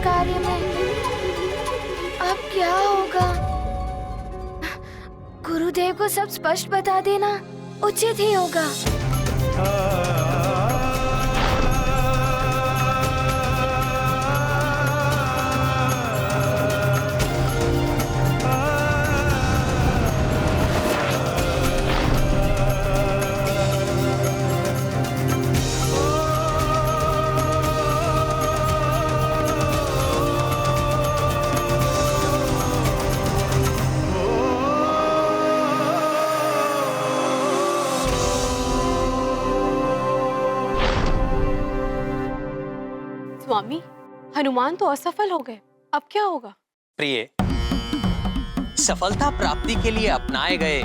कार्य में। अब क्या होगा? गुरुदेव को सब स्पष्ट बता देना उचित ही होगा। स्वामी, हनुमान तो असफल हो गए, अब क्या होगा? प्रिय, सफलता प्राप्ति के लिए अपनाए गए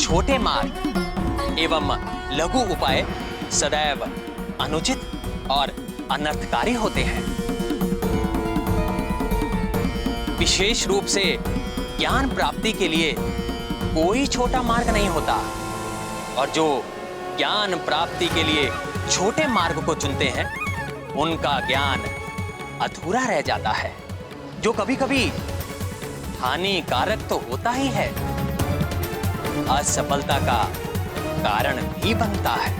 छोटे मार्ग एवं लघु उपाय सदैव अनुचित और अनर्थकारी होते हैं। विशेष रूप से ज्ञान प्राप्ति के लिए कोई छोटा मार्ग नहीं होता, और जो ज्ञान प्राप्ति के लिए छोटे मार्ग को चुनते हैं उनका ज्ञान अधूरा रह जाता है, जो कभी कभी हानिकारक तो होता ही है, असफलता का कारण भी बनता है।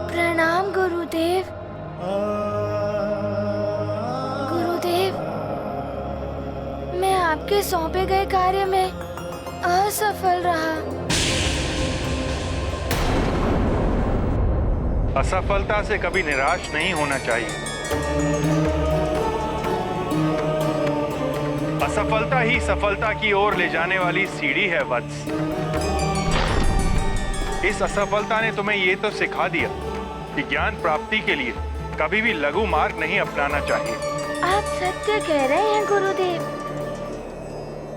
प्रणाम गुरुदेव। गुरुदेव, मैं आपके सौंपे गए कार्य में असफल रहा। असफलता से कभी निराश नहीं होना चाहिए। असफलता ही सफलता की ओर ले जाने वाली सीढ़ी है वत्स। इस असफलता ने तुम्हें ये तो सिखा दिया कि ज्ञान प्राप्ति के लिए कभी भी लघु मार्ग नहीं अपनाना चाहिए। आप सत्य कह रहे हैं गुरुदेव,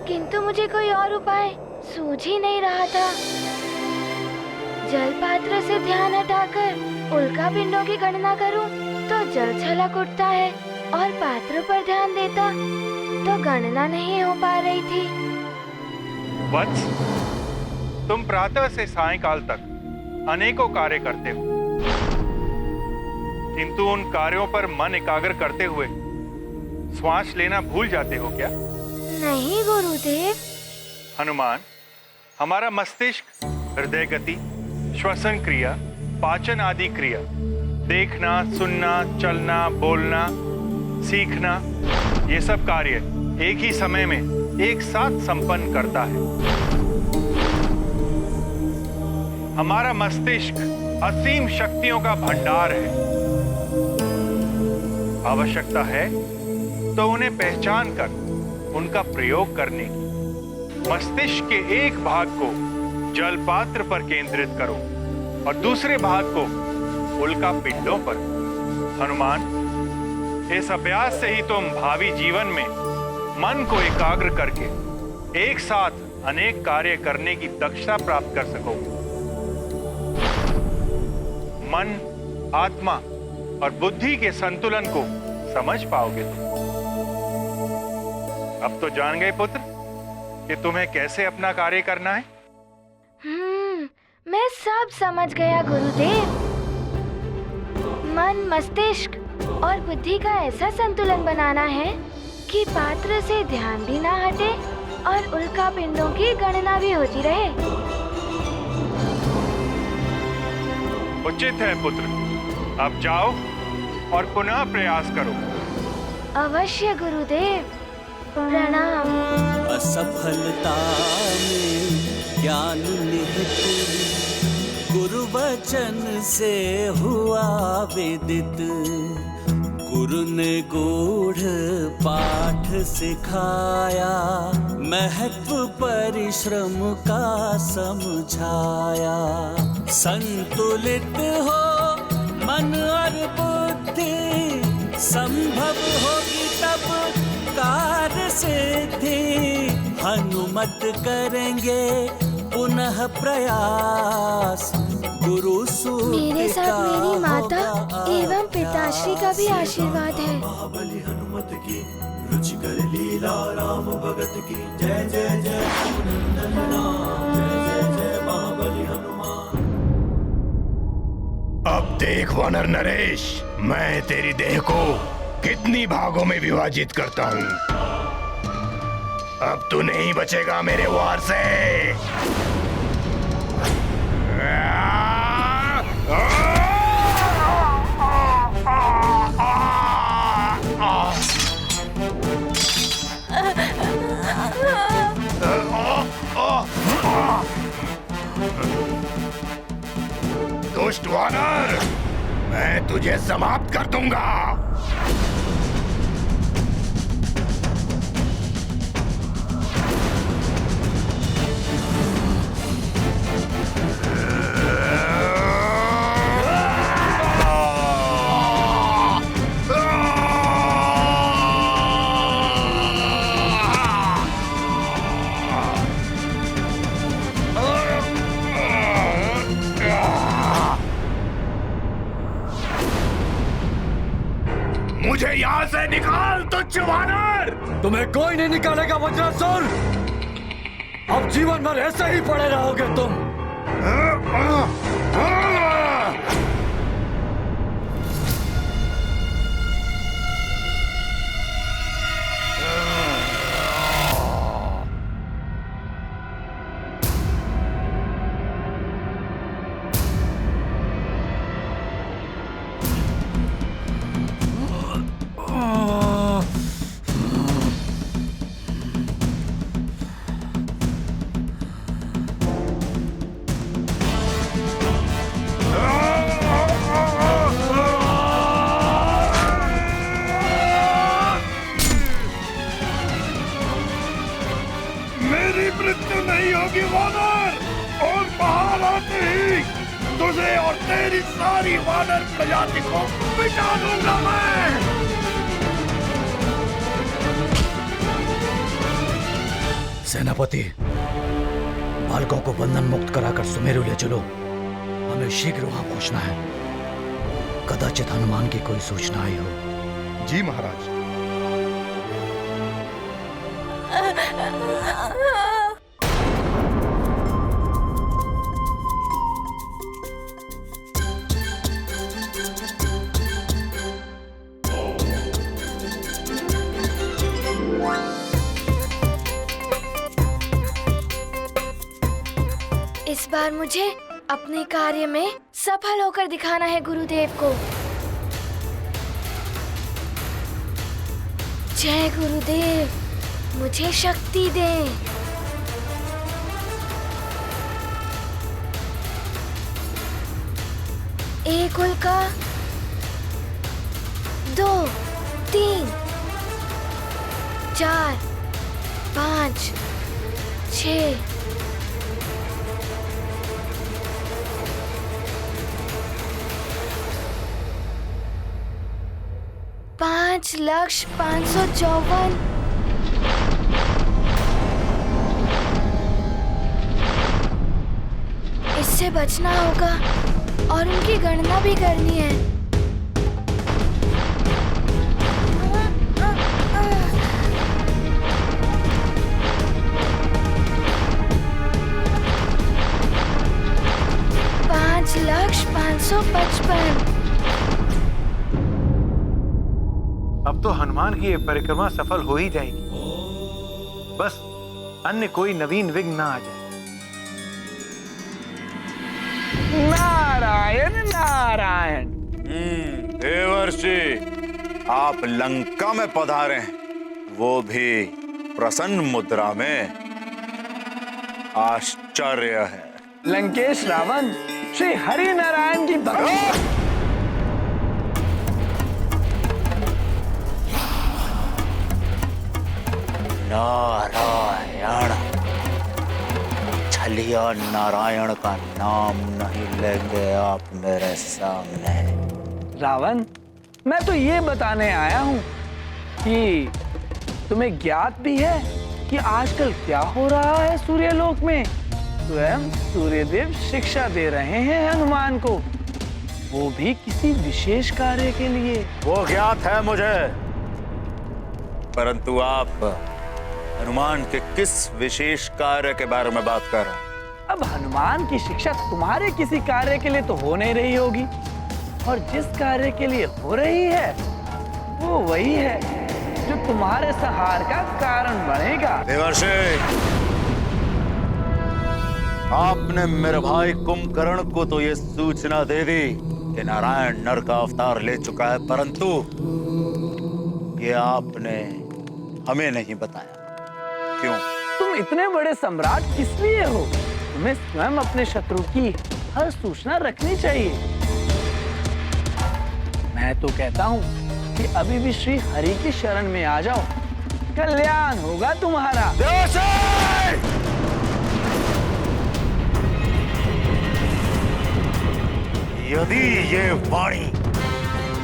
किंतु मुझे कोई और उपाय सूझ ही नहीं रहा था। जल पात्र से ध्यान हटाकर उल्का पिंडों की गणना करूं तो जल छलक उठता है, और पात्र पर ध्यान देता तो गणना नहीं हो पा रही थी। वत्स, तुम प्रातः से सायंकाल तक अनेकों कार्य करते हो, किंतु उन कार्यों पर मन एकाग्र करते हुए श्वास लेना भूल जाते हो क्या? नहीं गुरुदेव। हनुमान, हमारा मस्तिष्क हृदय गति, श्वसन क्रिया, पाचन आदि क्रिया, देखना, सुनना, चलना, बोलना, सीखना, ये सब कार्य एक ही समय में एक साथ संपन्न करता है। हमारा मस्तिष्क असीम शक्तियों का भंडार है। आवश्यकता है तो उन्हें पहचान कर उनका प्रयोग करने की। मस्तिष्क के एक भाग को जल पात्र पर केंद्रित करो और दूसरे भाग को उल्का पिंडों पर। हनुमान, इस अभ्यास से ही तुम भावी जीवन में मन को एकाग्र करके एक साथ अनेक कार्य करने की दक्षता प्राप्त कर सकोगे। मन, आत्मा और बुद्धि के संतुलन को समझ पाओगे तुम। अब तो जान गए पुत्र कि तुम्हें कैसे अपना कार्य करना है। मैं सब समझ गया गुरुदेव। मन, मस्तिष्क और बुद्धि का ऐसा संतुलन बनाना है कि पात्र से ध्यान भी ना हटे और उल्का पिंडों की गणना भी होती रहे। उचित है पुत्र, अब जाओ और पुनः प्रयास करो। अवश्य गुरुदेव, प्रणाम। असफलता में ज्ञान निहित गुरु वचन से हुआ विदित। गुरु ने गूढ़ पाठ सिखाया, महत्व परिश्रम का समझाया। संतुलित हो मन और बुद्धि, संभव होगी तब कार्य सिद्धि। हनुमत करेंगे पुनः प्रयास गुरु सूत्र मेरे साथ मेरी माता एवं पिताश्री का भी आशीर्वाद है। महाबली हनुमत की रुचिकर लीला राम भगत की जय जय जय नंदन राम जय जय जय महाबली हनुमान। अब देख वानर नरेश, मैं तेरी देह को कितनी भागों में विभाजित करता हूँ। अब तू नहीं बचेगा मेरे वार से। दुष्ट वानर, मैं तुझे समाप्त कर दूंगा। मुझे यहाँ से निकाल तुच्छ वानर। तुम्हें कोई नहीं निकालेगा वज्रासुर। अब जीवन भर ऐसे ही पड़े रहोगे तुम। मेरी मृत्यु नहीं होगी वानर, और बाहर आते ही तुझे और तेरी सारी वानर प्रजाति को मिटा दूंगा मैं। सेनापति, बालकों को बंधन मुक्त कराकर सुमेरु ले चलो। हमें शीघ्र वहां पहुंचना है। कदाचित हनुमान की कोई सूचना आई हो। जी महाराज। इस बार मुझे अपने कार्य में सफल होकर दिखाना है गुरुदेव को। जय गुरुदेव, मुझे शक्ति दें। एक उल्का, 2, 3, 4, 5, 6। पाँच लक्ष 554। इससे बचना होगा और उनकी गणना भी करनी है। पाँच लक्ष 555। अब तो हनुमान की ये परिक्रमा सफल हो ही जाएगी। बस अन्य कोई नवीन विघ्न ना आ जाए। नारायण नारायण। देवर्षि, आप लंका में पधारे हैं, वो भी प्रसन्न मुद्रा में। आश्चर्य है। लंकेश रावण श्री हरि नारायण की भक्ति। नारायण, छलिया नारायण का नाम नहीं लेंगे आप मेरे सामने। रावण, मैं तो ये बताने आया हूँ कि तुम्हें ज्ञात भी है कि आजकल क्या हो रहा है सूर्यलोक में। स्वयं सूर्यदेव शिक्षा दे रहे हैं हनुमान को, वो भी किसी विशेष कार्य के लिए। वो ज्ञात है मुझे, परंतु आप हनुमान के किस विशेष कार्य के बारे में बात कर रहे हैं? अब हनुमान की शिक्षा तुम्हारे किसी कार्य के लिए तो हो नहीं रही होगी, और जिस कार्य के लिए हो रही है वो वही है जो तुम्हारे सहार का कारण बनेगा। देवर्षि, आपने मेरे भाई कुंभकर्ण को तो ये सूचना दे दी कि नारायण नर का अवतार ले चुका है, परंतु ये आपने हमें नहीं बताया। क्यों? तुम इतने बड़े सम्राट किस लिए हो? तुम्हें स्वयं अपने शत्रु की हर सूचना रखनी चाहिए। मैं तो कहता हूँ कि अभी भी श्री हरि की शरण में आ जाओ, कल्याण होगा तुम्हारा। यदि ये वाणी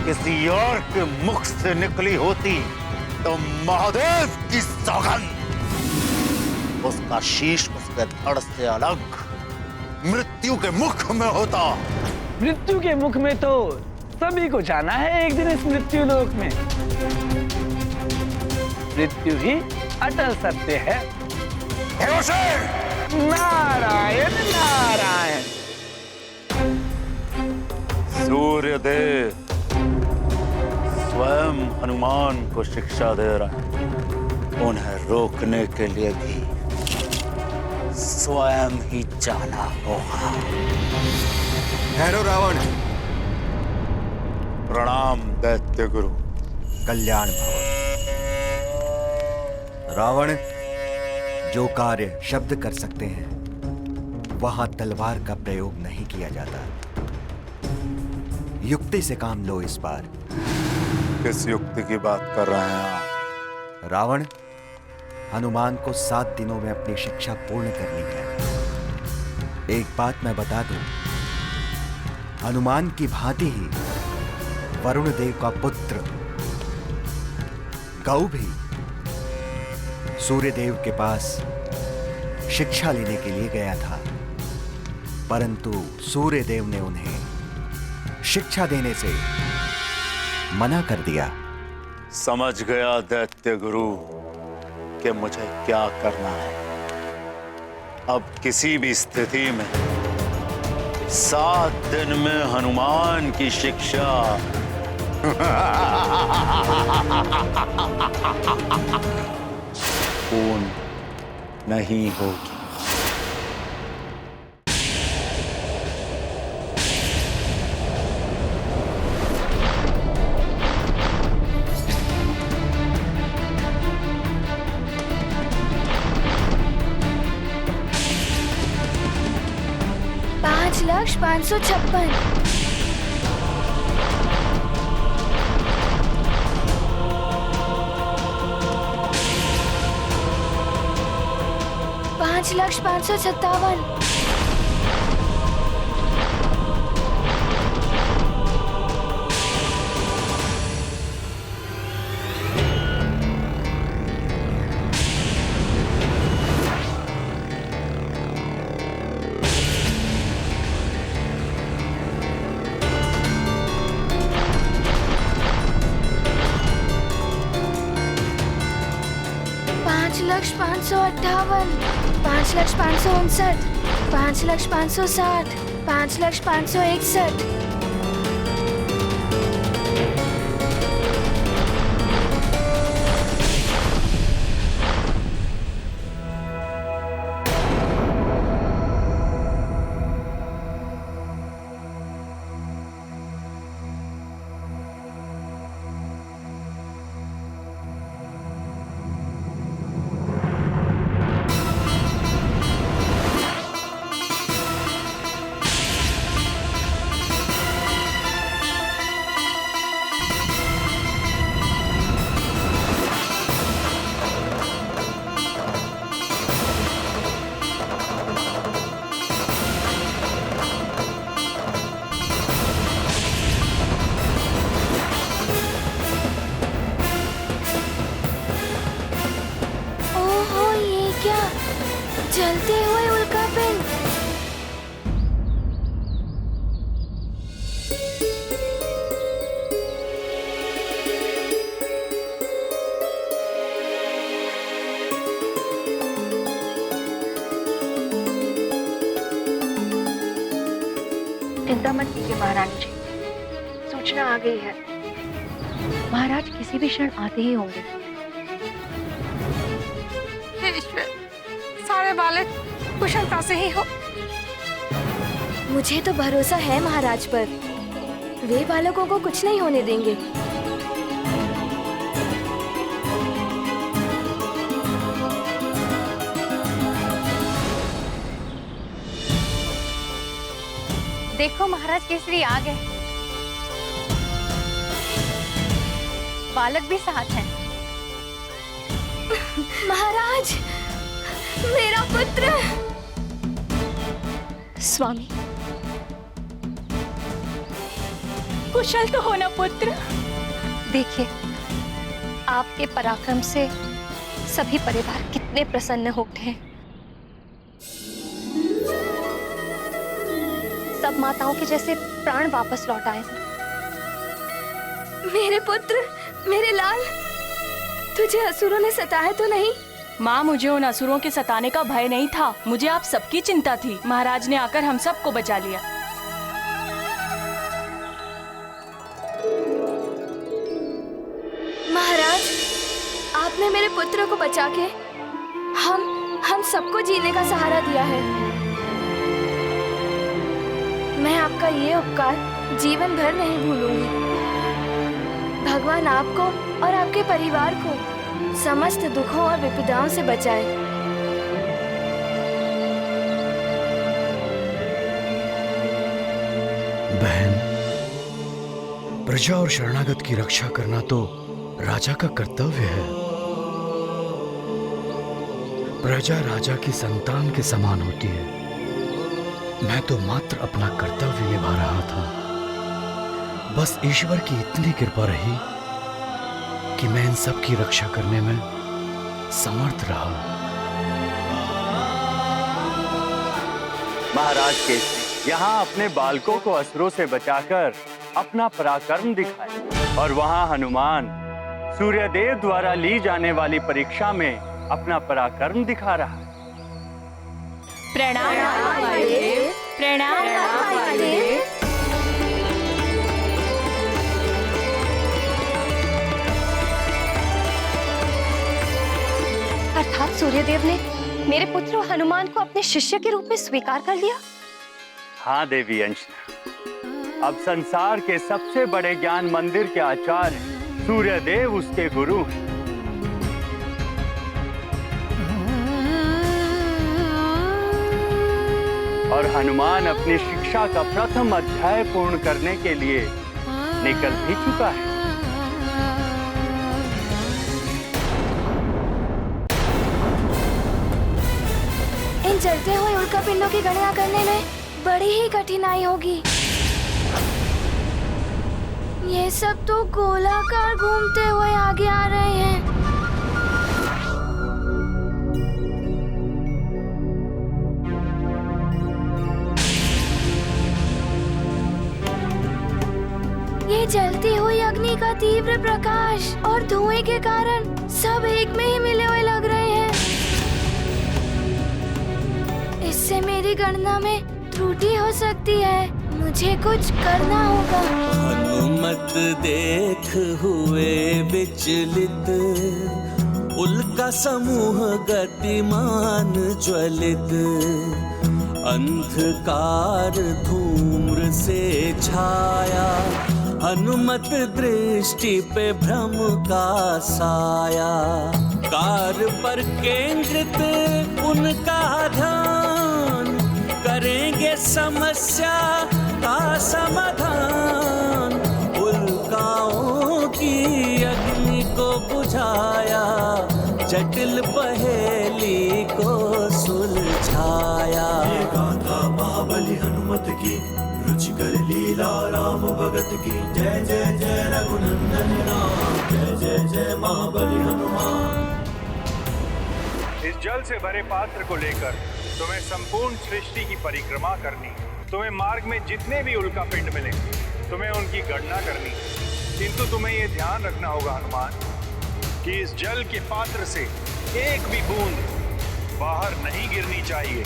किसी और के मुख से निकली होती तो महादेव की सौगंध, उसका शीश उसके धड़ से अलग मृत्यु के मुख में होता। मृत्यु के मुख में तो सभी को जाना है एक दिन इस मृत्यु लोक में। मृत्यु ही अटल सत्य है। नारायण नारायण। सूर्यदेव स्वयं हनुमान को शिक्षा दे रहे हैं, उन्हें रोकने के लिए भी स्वयं ही जाना होगा। ठहरो रावण। प्रणाम दैत्य गुरु। कल्याण भवन। रावण, जो कार्य शब्द कर सकते हैं वहां तलवार का प्रयोग नहीं किया जाता। युक्ति से काम लो इस बार। किस युक्ति की बात कर रहे हैं आप? रावण, हनुमान को 7 दिनों में अपनी शिक्षा पूर्ण करनी है। एक बात मैं बता दूं, हनुमान की भांति ही वरुण देव का पुत्र गौ भी सूर्यदेव के पास शिक्षा लेने के लिए गया था, परंतु सूर्यदेव ने उन्हें शिक्षा देने से मना कर दिया। समझ गया दैत्य गुरु कि मुझे क्या करना है। अब किसी भी स्थिति में 7 दिन में हनुमान की शिक्षा पूर्ण नहीं होगी। पाँच लाख 556। 5,557। 5,558। 5,559। 5,560। 5,561। चिंता मत कीजिए महारानी जी, सूचना आ गई है। महाराज किसी भी क्षण आते ही होंगे। हे ईश्वर, सारे बालक कुशलता से ही हो। मुझे तो भरोसा है महाराज पर, वे बालकों को कुछ नहीं होने देंगे। देखो महाराज केसरी आ गए। बालक भी साथ हैं। महाराज, मेरा पुत्र। स्वामी, कुशल तो होना पुत्र। देखिए, आपके पराक्रम से सभी परिवार कितने प्रसन्न हो उठे हैं। सब माताओं के जैसे प्राण वापस लौट आए। मेरे पुत्र, मेरे लाल, तुझे असुरों ने सताया तो नहीं? माँ, मुझे उन असुरों के सताने का भय नहीं था, मुझे आप सबकी चिंता थी। महाराज ने आकर हम सबको बचा लिया। महाराज, आपने मेरे पुत्र को बचा के हम सबको जीने का सहारा दिया है। मैं आपका ये उपकार जीवन भर नहीं भूलूंगी। भगवान आपको और आपके परिवार को समस्त दुखों और विपदाओं से बचाए। बहन, प्रजा और शरणागत की रक्षा करना तो राजा का कर्तव्य है। प्रजा राजा की संतान के समान होती है। मैं तो मात्र अपना कर्तव्य निभा रहा था। बस ईश्वर की इतनी कृपा रही कि मैं इन सब की रक्षा करने में समर्थ रहा। महाराज केसरी यहाँ अपने बालकों को असुरों से बचाकर अपना पराक्रम दिखाए, और वहाँ हनुमान सूर्यदेव द्वारा ली जाने वाली परीक्षा में अपना पराक्रम दिखा रहा है। प्रणाम महादेव, प्रणाम महादेव। अर्थात सूर्यदेव ने मेरे पुत्र हनुमान को अपने शिष्य के रूप में स्वीकार कर लिया। हाँ देवी अंजना, अब संसार के सबसे बड़े ज्ञान मंदिर के आचार्य सूर्यदेव उसके गुरु हैं। और हनुमान अपनी शिक्षा का प्रथम अध्याय पूर्ण करने के लिए निकल भी चुका है। इन जलते हुए उल्कापिंडों की गणना करने में बड़ी ही कठिनाई होगी। ये सब तो गोलाकार घूमते हुए आगे आ रहे हैं। ये जलती हुई अग्नि का तीव्र प्रकाश और धुएं के कारण सब एक में ही मिले हुए लग रहे हैं। इससे मेरी गणना में त्रुटि हो सकती है। मुझे कुछ करना होगा। हनुमत देख हुए विचलित, उल्का समूह गतिमान ज्वलित, अंधकार धूम्र से छाया, हनुमत दृष्टि पे भ्रम का साया। कार पर केंद्रित उनका ध्यान, करेंगे समस्या का समाधान। उल्काओं की अग्नि को बुझाया, जटिल पहेली को सुलझाया। ये गाथा महाबली हनुमत की, रुचिकर लीला राम भगत की। जय जय जय रघुनंदन राम, जय जय जय महाबली हनुमान। इस जल से भरे पात्र को लेकर तुम्हें संपूर्ण सृष्टि की परिक्रमा करनी। तुम्हें मार्ग में जितने भी उल्कापिंड मिले तुम्हें उनकी गणना करनी। किंतु तुम्हें यह ध्यान रखना होगा हनुमान कि इस जल के पात्र से एक भी बूंद बाहर नहीं गिरनी चाहिए।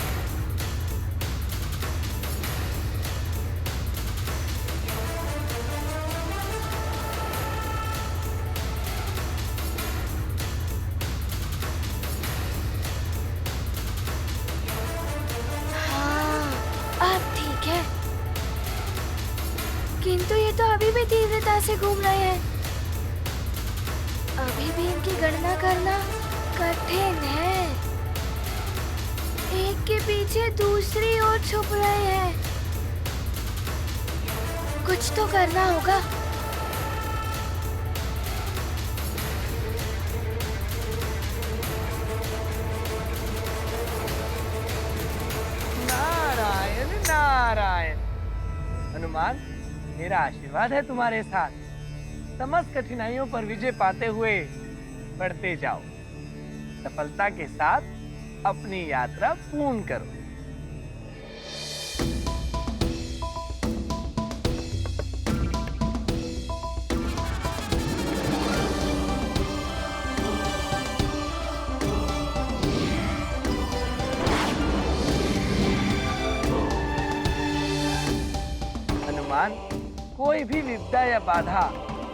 किंतु ये तो अभी भी तीव्रता से घूम रहे हैं। अभी भी इनकी गणना करना कठिन है। एक के पीछे दूसरी ओर छुप रहे हैं। कुछ तो करना होगा। नारायण नारायण। हनुमान, मेरा आशीर्वाद है तुम्हारे साथ। समस्त कठिनाइयों पर विजय पाते हुए बढ़ते जाओ। सफलता के साथ अपनी यात्रा पूर्ण करो। हनुमान, कोई भी विपदा या बाधा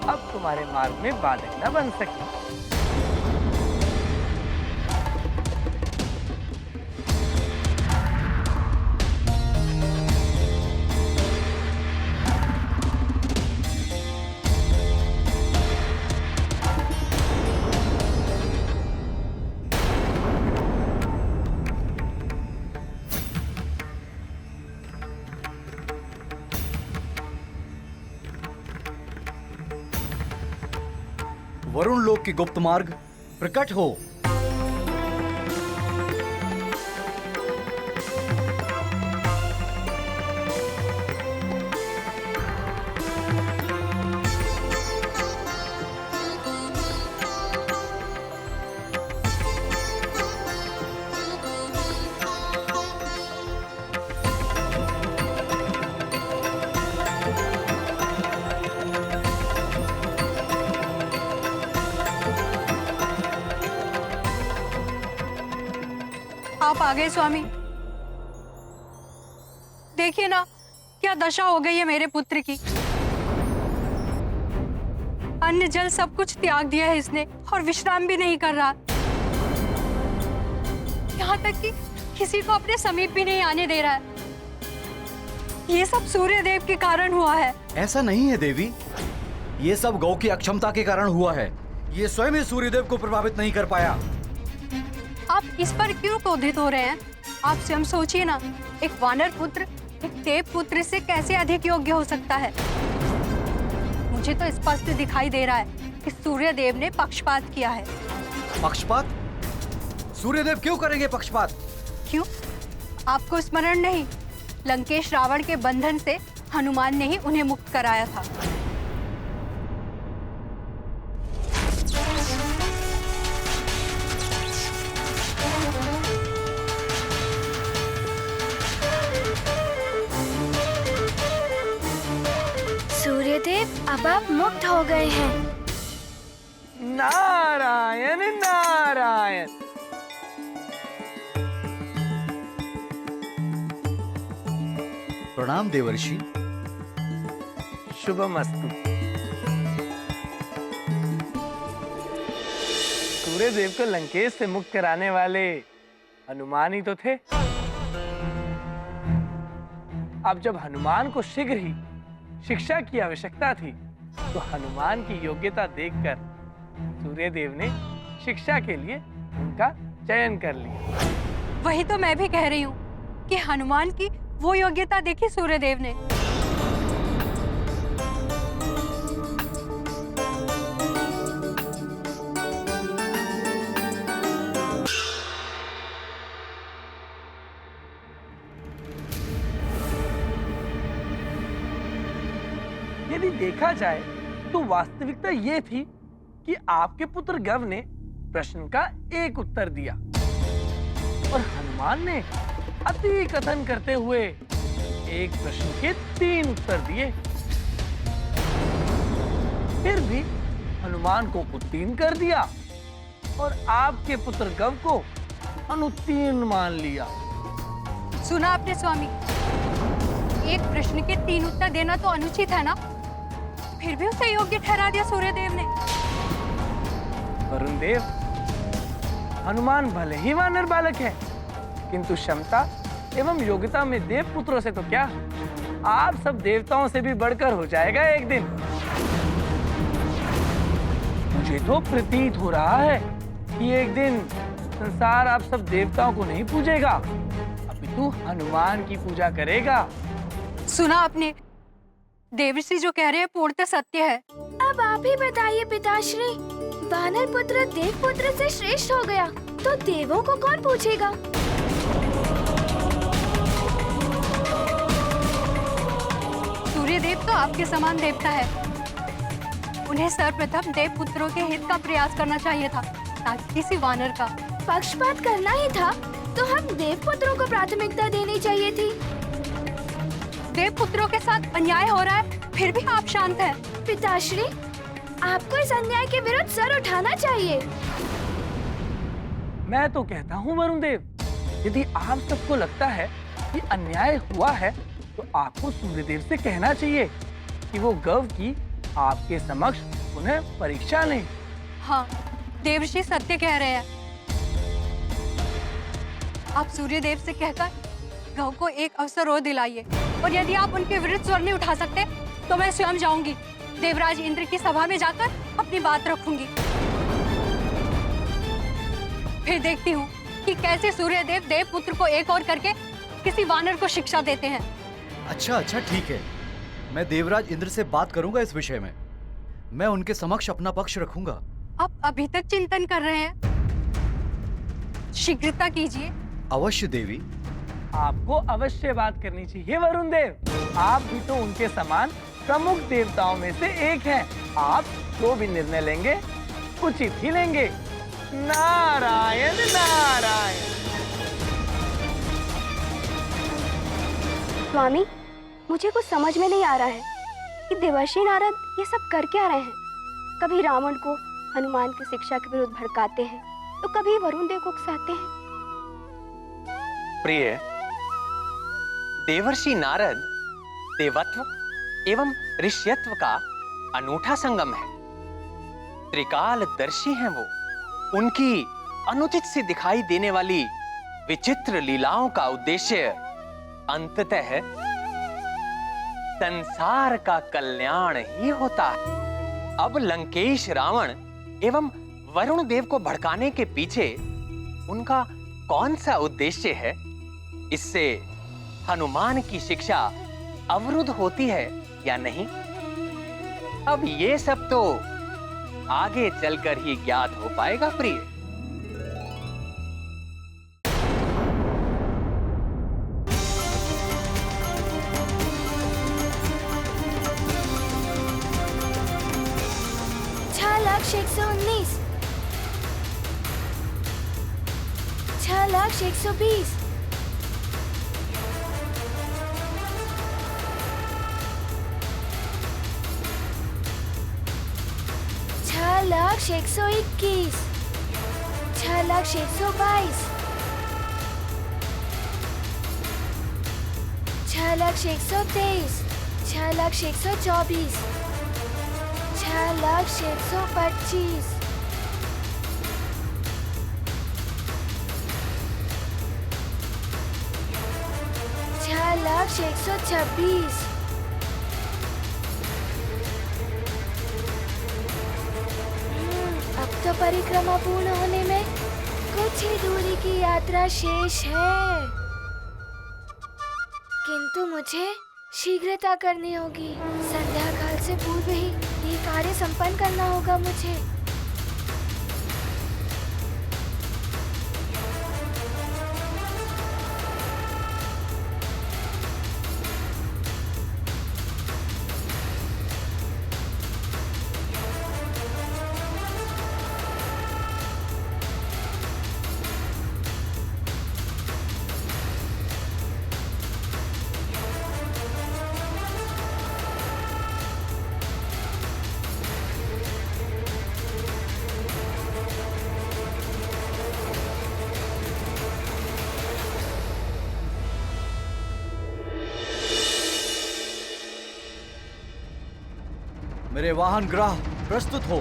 अब तुम्हारे मार्ग में बाधक न बन सके। वरुण लोक की गुप्त मार्ग प्रकट हो। आप आ गए स्वामी। देखिए ना क्या दशा हो गई है मेरे पुत्र की। अन्न जल सब कुछ त्याग दिया है इसने और विश्राम भी नहीं कर रहा। यहाँ तक कि किसी को अपने समीप भी नहीं आने दे रहा है। ये सब सूर्य देव के कारण हुआ है। ऐसा नहीं है देवी, ये सब गौ की अक्षमता के कारण हुआ है। ये स्वयं ही सूर्यदेव को प्रभावित नहीं कर पाया। आप इस पर क्यों क्रोधित हो रहे हैं? आप स्वयं सोचिए ना, एक वानर पुत्र एक देव पुत्र से कैसे अधिक योग्य हो सकता है? मुझे तो स्पष्ट दिखाई दे रहा है कि सूर्य देव ने पक्षपात किया है। पक्षपात? सूर्यदेव क्यों करेंगे पक्षपात? क्यों? आपको स्मरण नहीं? लंकेश रावण के बंधन से हनुमान ने ही उन्हें मुक्त कराया था। सूर्यदेव, अब आप मुक्त हो गए हैं। नारायण नारायण। प्रणाम देवर्षि। शुभमस्तु। सूर्यदेव को लंकेश से मुक्त कराने वाले हनुमान ही तो थे। अब जब हनुमान को शीघ्र ही शिक्षा की आवश्यकता थी तो हनुमान की योग्यता देखकर सूर्यदेव ने शिक्षा के लिए उनका चयन कर लिया। वही तो मैं भी कह रही हूँ कि हनुमान की वो योग्यता देखी सूर्यदेव ने। यदि देखा जाए तो वास्तविकता ये थी कि आपके पुत्र गव ने प्रश्न का एक उत्तर दिया और हनुमान ने अति कथन करते हुए एक प्रश्न के 3 उत्तर दिए। फिर भी हनुमान को उत्तीर्ण कर दिया और आपके पुत्र गव को अनुत्तीर्ण मान लिया। सुना आपने स्वामी, एक प्रश्न के 3 उत्तर देना तो अनुचित है ना? फिर भी उसे योग्य ठहरा दिया सूर्यदेव ने। वरुण देव, हनुमान भले ही वानर बालक है, किंतु क्षमता एवं योग्यता में देव पुत्रों से तो क्या, आप सब देवताओं से भी बढ़कर हो जाएगा एक दिन। मुझे तो प्रतीत हो रहा है कि एक दिन संसार आप सब देवताओं को नहीं पूजेगा, अपितु हनुमान की पूजा करेगा। सुना आपने, देवर्षि जो कह रहे हैं पूर्णतः सत्य है। अब आप ही बताइए पिताश्री, वानर पुत्र देव पुत्र से श्रेष्ठ हो गया तो देवों को कौन पूछेगा? सूर्यदेव तो आपके समान देवता है, उन्हें सर्वप्रथम देव पुत्रों के हित का प्रयास करना चाहिए था, ताकि किसी वानर का पक्षपात करना ही था तो हम देव पुत्रों को प्राथमिकता देनी चाहिए थी। देव पुत्रों के साथ अन्याय हो रहा है, फिर भी आप शांत हैं। पिताश्री, आपको इस अन्याय के विरुद्ध सर उठाना चाहिए। मैं तो कहता हूँ वरुण देव, यदि आप सबको लगता है कि अन्याय हुआ है तो आपको सूर्यदेव से कहना चाहिए कि वो गव की आपके समक्ष पुनः परीक्षा लें। हाँ, देवर्षि सत्य कह रहे हैं। आप सूर्यदेव से कहकर गौ को एक अवसर और दिलाइए, और यदि आप उनके विरुद्ध स्वर नहीं उठा सकते तो मैं स्वयं जाऊंगी, देवराज इंद्र की सभा में जाकर अपनी बात रखूंगी। फिर देखती हूँ कि कैसे सूर्यदेव देव पुत्र को एक और करके किसी वानर को शिक्षा देते हैं। अच्छा ठीक है, मैं देवराज इंद्र से बात करूंगा इस विषय में। मैं उनके समक्ष अपना पक्ष रखूंगा। आप अभी तक चिंतन कर रहे हैं, शीघ्रता कीजिए। अवश्य देवी। आपको अवश्य बात करनी चाहिए वरुण देव, आप भी तो उनके समान प्रमुख देवताओं में से एक हैं। आप जो भी निर्णय लेंगे उचित ही लेंगे। नारायण नारायण। स्वामी, मुझे कुछ समझ में नहीं आ रहा है कि देवर्षि नारद ये सब कर क्या रहे हैं। कभी रावण को हनुमान की शिक्षा के विरुद्ध भड़काते हैं तो कभी वरुण देव को उकसाते हैं। प्रिय, देवर्षि नारद देवत्व एवं ऋष्यत्व का अनूठा संगम है। त्रिकालदर्शी हैं वो। उनकी अनुचित से दिखाई देने वाली विचित्र लीलाओं का उद्देश्य अंततः संसार का कल्याण ही होता है। अब लंकेश रावण एवं वरुण देव को भड़काने के पीछे उनका कौन सा उद्देश्य है? इससे हनुमान की शिक्षा अवरुद्ध होती है या नहीं? अब ये सब तो आगे चलकर ही ज्ञात हो पाएगा प्रिय। छह 6,120 6,121 6,122 6,123 6,124 6,125 6,126 अब तो परिक्रमा पूर्ण होने में कुछ ही दूरी की यात्रा शेष है, किंतु मुझे शीघ्रता करनी होगी। संध्या काल से पूर्व ही ये कार्य संपन्न करना होगा मुझे। मेरे वाहन ग्रह प्रस्तुत हो।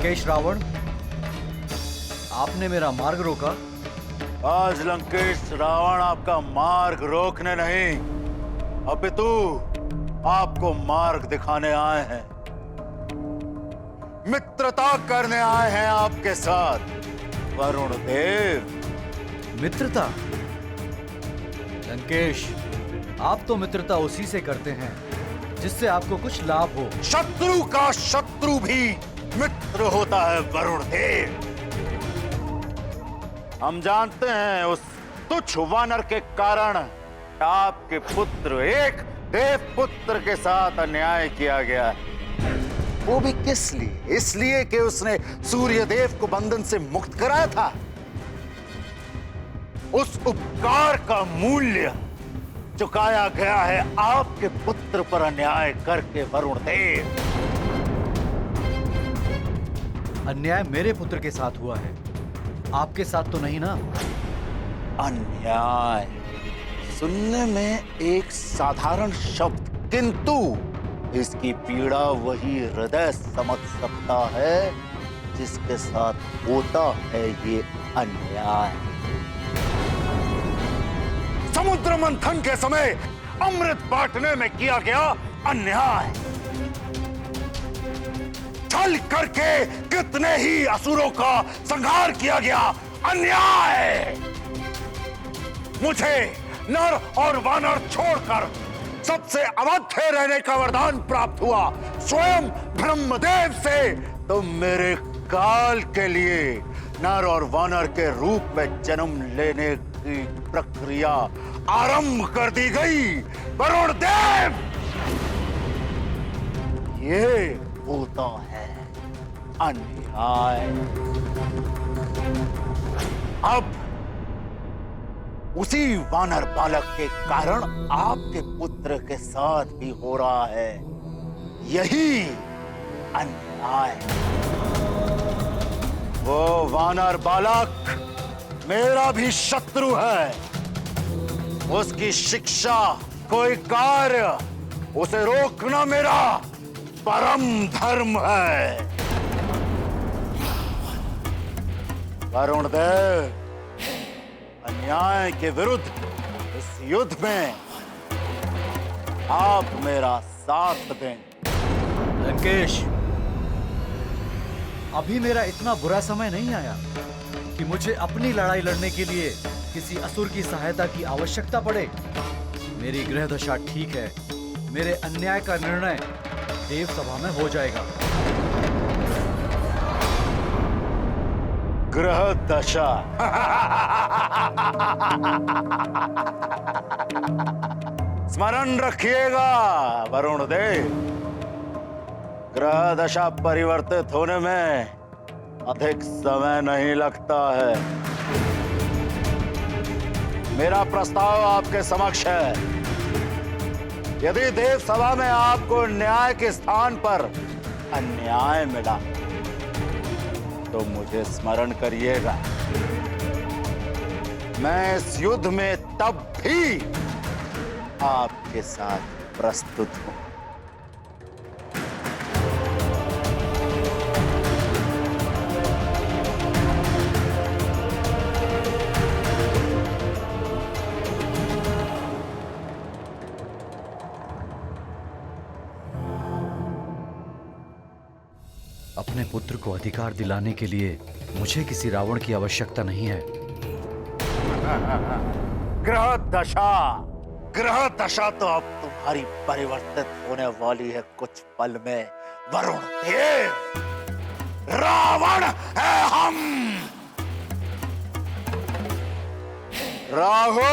लंकेश रावण, आपने मेरा मार्ग रोका। आज लंकेश रावण आपका मार्ग रोकने नहीं, अपितु आपको मार्ग दिखाने आए हैं। मित्रता करने आए हैं आपके साथ वरुण देव। मित्रता? लंकेश, आप तो मित्रता उसी से करते हैं जिससे आपको कुछ लाभ हो। शत्रु का शत्रु भी मित्र होता है वरुण देव। हम जानते हैं उस तुच्छ वानर के कारण आपके पुत्र, एक देव पुत्र के साथ अन्याय किया गया। वो भी किस लिए? इसलिए कि उसने सूर्य देव को बंधन से मुक्त कराया था। उस उपकार का मूल्य चुकाया गया है आपके पुत्र पर अन्याय करके वरुण देव। अन्याय मेरे पुत्र के साथ हुआ है, आपके साथ तो नहीं ना? अन्याय सुनने में एक साधारण शब्द, किंतु इसकी पीड़ा वही हृदय समझ सकता है जिसके साथ होता है ये अन्याय। समुद्र मंथन के समय अमृत बांटने में किया गया अन्याय, छल करके कितने ही असुरों का संहार किया गया अन्याय। मुझे नर और वानर छोड़कर सबसे अवध्य रहने का वरदान प्राप्त हुआ स्वयं ब्रह्मदेव से। तो मेरे काल के लिए नर और वानर के रूप में जन्म लेने की प्रक्रिया आरंभ कर दी गई वरुण देव। ये होता है अन्याय। अब उसी वानर बालक के कारण आपके पुत्र के साथ भी हो रहा है यही अन्याय। वो वानर बालक मेरा भी शत्रु है। उसकी शिक्षा, कोई कार्य, उसे रोकना मेरा परम धर्म है। वरुण देव, अन्याय के विरुद्ध इस युद्ध में आप मेरा साथ दें। लंकेश, अभी मेरा इतना बुरा समय नहीं आया कि मुझे अपनी लड़ाई लड़ने के लिए किसी असुर की सहायता की आवश्यकता पड़े। मेरी ग्रह दशा ठीक है, मेरे अन्याय का निर्णय देव सभा में हो जाएगा। ग्रह दशा? स्मरण रखिएगा वरुण देव, ग्रह दशा परिवर्तित होने में अधिक समय नहीं लगता है। मेरा प्रस्ताव आपके समक्ष है। यदि देव सभा में आपको न्याय के स्थान पर अन्याय मिला तो मुझे स्मरण करिएगा। मैं इस युद्ध में तब भी आपके साथ प्रस्तुत हूं। अपने पुत्र को अधिकार दिलाने के लिए मुझे किसी रावण की आवश्यकता नहीं है। ग्रह दशा तो अब तुम्हारी परिवर्तित होने वाली है कुछ पल में वरुण देव। रावण है हम। राहु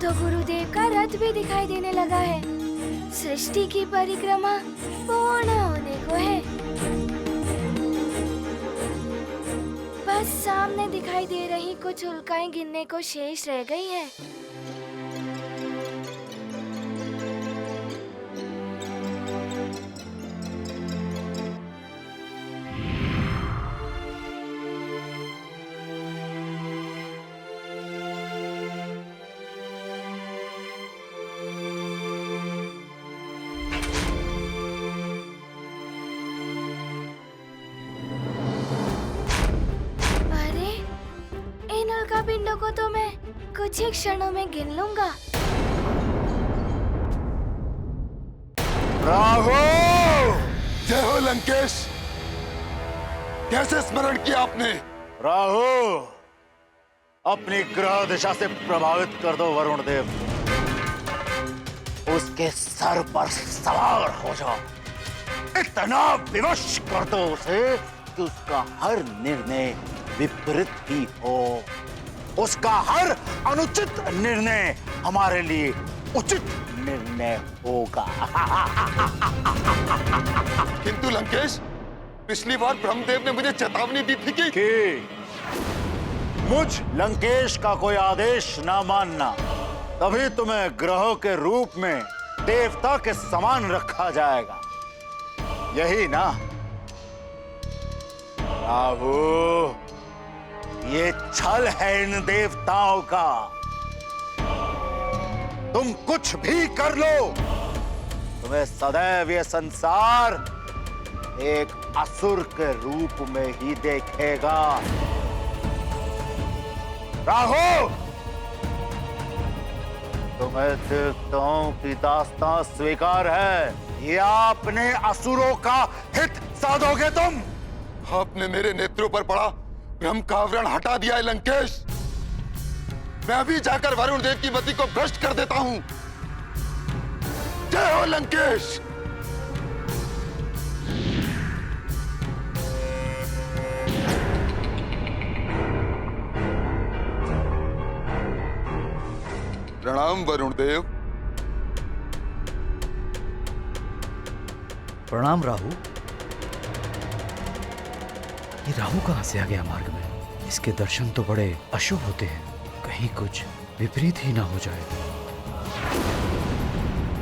तो गुरुदेव का रथ भी दिखाई देने लगा है। सृष्टि की परिक्रमा पूर्ण होने को है। पर बस सामने दिखाई दे रही कुछ उल्काएं गिनने को शेष रह गई हैं। पिंडों को तो मैं कुछ ही क्षणों में गिन लूंगा। राहु! जय हो लंकेश। कैसे स्मरण किया आपने? राहु, अपनी ग्रह दिशा से प्रभावित कर दो वरुण देव। उसके सर पर सवार हो जाओ। इतना विवश कर दो उसे कि उसका हर निर्णय विपरीत ही हो। उसका हर अनुचित निर्णय हमारे लिए उचित निर्णय होगा। किंतु लंकेश, पिछली बार ब्रह्मदेव ने मुझे चेतावनी दी थी कि मुझ लंकेश का कोई आदेश ना मानना, तभी तुम्हें ग्रहों के रूप में देवता के समान रखा जाएगा, यही ना? राहु, ये छल है इन देवताओं का। तुम कुछ भी कर लो, तुम्हें सदैव ये संसार एक असुर के रूप में ही देखेगा। राहु, तुम्हें देवताओं की दास्तां स्वीकार है या अपने असुरों का हित साधोगे तुम? आपने मेरे नेत्रों पर पड़ा ब्रह्म का आवरण हटा दिया है लंकेश। मैं अभी जाकर वरुण देव की मति को भ्रष्ट कर देता हूं। जय हो लंकेश। प्रणाम वरुण देव। प्रणाम राहु। ये राहु कहां से आ गया मार्ग में? इसके दर्शन तो बड़े अशुभ होते हैं, कहीं कुछ विपरीत ही ना हो जाए।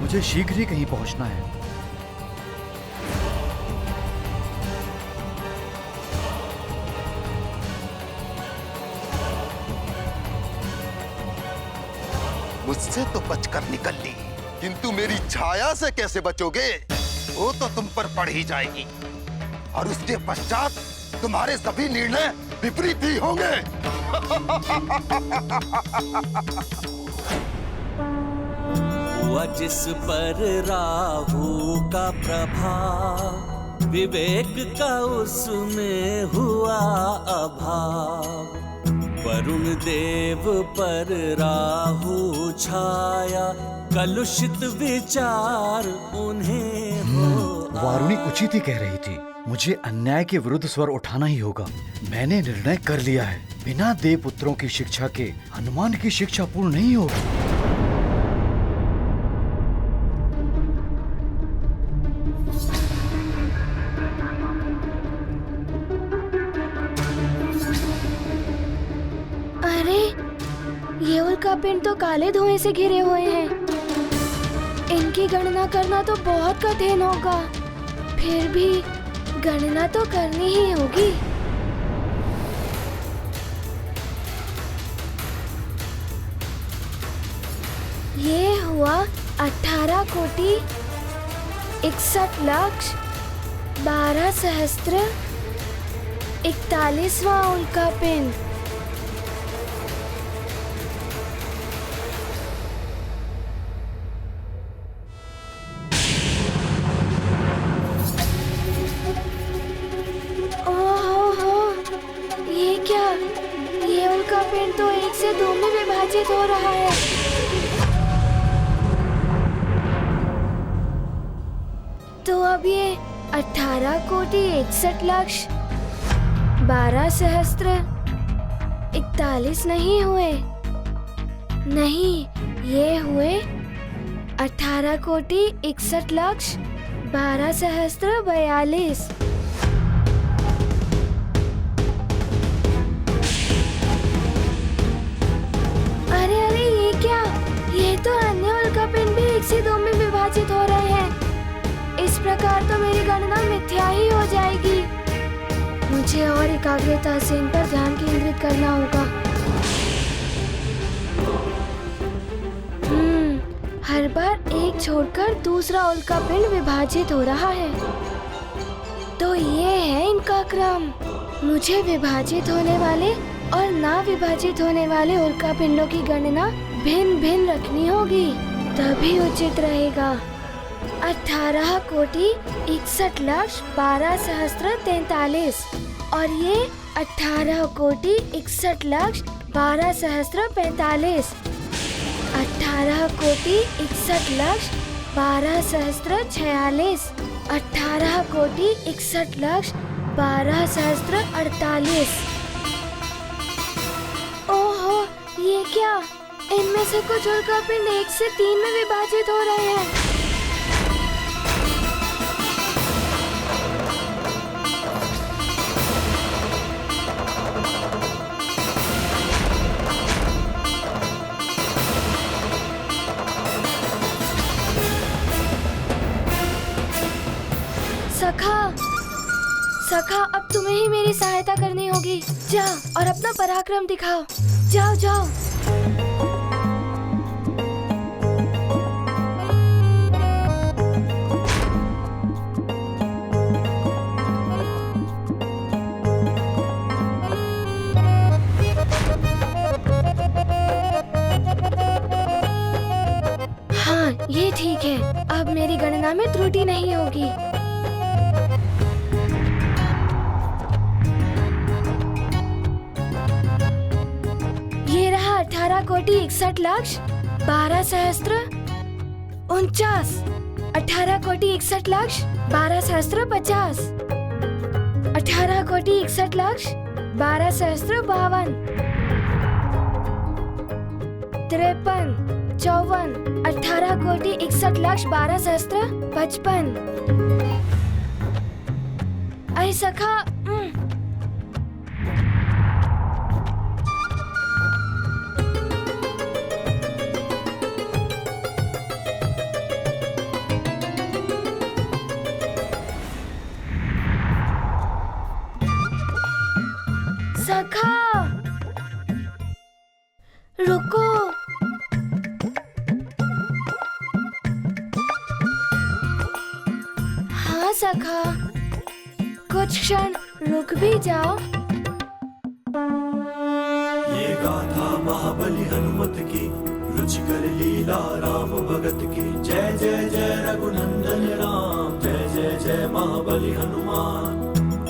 मुझे शीघ्र ही कहीं पहुंचना है। मुझसे तो बचकर निकल ली, किंतु मेरी छाया से कैसे बचोगे? वो तो तुम पर पड़ ही जाएगी और उसके पश्चात तुम्हारे सभी निर्णय विपरीत ही होंगे। हुआ जिस पर राहु का प्रभाव, विवेक का उसमें हुआ अभाव। वरुण देव पर राहु छाया, कलुषित विचार उन्हें हो। वारुणी उचित ही कह रही थी, मुझे अन्याय के विरुद्ध स्वर उठाना ही होगा। मैंने निर्णय कर लिया है, बिना देवपुत्रों की शिक्षा के हनुमान की शिक्षा पूर्ण नहीं होगी। अरे, ये उल्कापिंड तो काले धुएं से घिरे हुए हैं। इनकी गणना करना तो बहुत कठिन होगा। फिर भी गणना तो करनी ही होगी। ये हुआ 18 कोटि 61 लाख 12 सहस्त्र 41वां उल्कापिंड। पिंड तो 1 से 2 में विभाजित हो रहा है। तो अब ये 18 कोटि 61 लाख 12 सहस्त्र 41 नहीं हुए। नहीं, ये हुए 18 कोटि 61 लाख 12 सहस्त्र 42। अरे अरे, ये क्या? ये तो अन्य उल्का पिंड भी 1 से 2 में विभाजित हो रहे हैं। इस प्रकार तो मेरी गणना मिथ्या ही हो जाएगी। मुझे और एकाग्रता से इन पर ध्यान केंद्रित करना होगा। हर बार एक छोड़कर दूसरा उल्का पिंड विभाजित हो रहा है। तो ये है इनका क्रम। मुझे विभाजित होने वाले और ना विभाजित होने वाले उल्का पिंडों की गणना भिन्न भिन्न रखनी होगी, तभी उचित रहेगा। 18 कोटि 61 लाख 12 सहस्त्र 43 और ये 18 कोटि 61 लाख 12 सहस्त्र 45। 18 कोटि 61 लाख 12 सहस्त्र 46। 18 कोटि 61 लाख 12 सहस्त्र 48। ओहो, ये क्या? इनमें से कुछ उल्का पिंड 1 से 3 में विभाजित हो रहे हैं। सखा, अब तुम्हें ही मेरी सहायता करनी होगी। जाओ और अपना पराक्रम दिखाओ। जाओ जाओ। हाँ, ये ठीक है। अब मेरी गणना में त्रुटि नहीं होगी। ये रहा 18 कोटि 61 लाख 12 सहस्त्र 49। 18 कोटि 61 लाख 12 सहस्त्र 50। 18 कोटि 61 लाख 12 सहस्त्र 52। 53, 54। 18 कोटि 61 लाख 12 सहस्त्र 55। अरे सखा, सखा रुको। हाँ सखा, कुछ क्षण रुक भी जाओ। ये गाथा महाबली हनुमत की, रुचिकर लीला राम भगत की। जय जय जय रघुनंदन राम, जय जय जय महाबली हनुमान।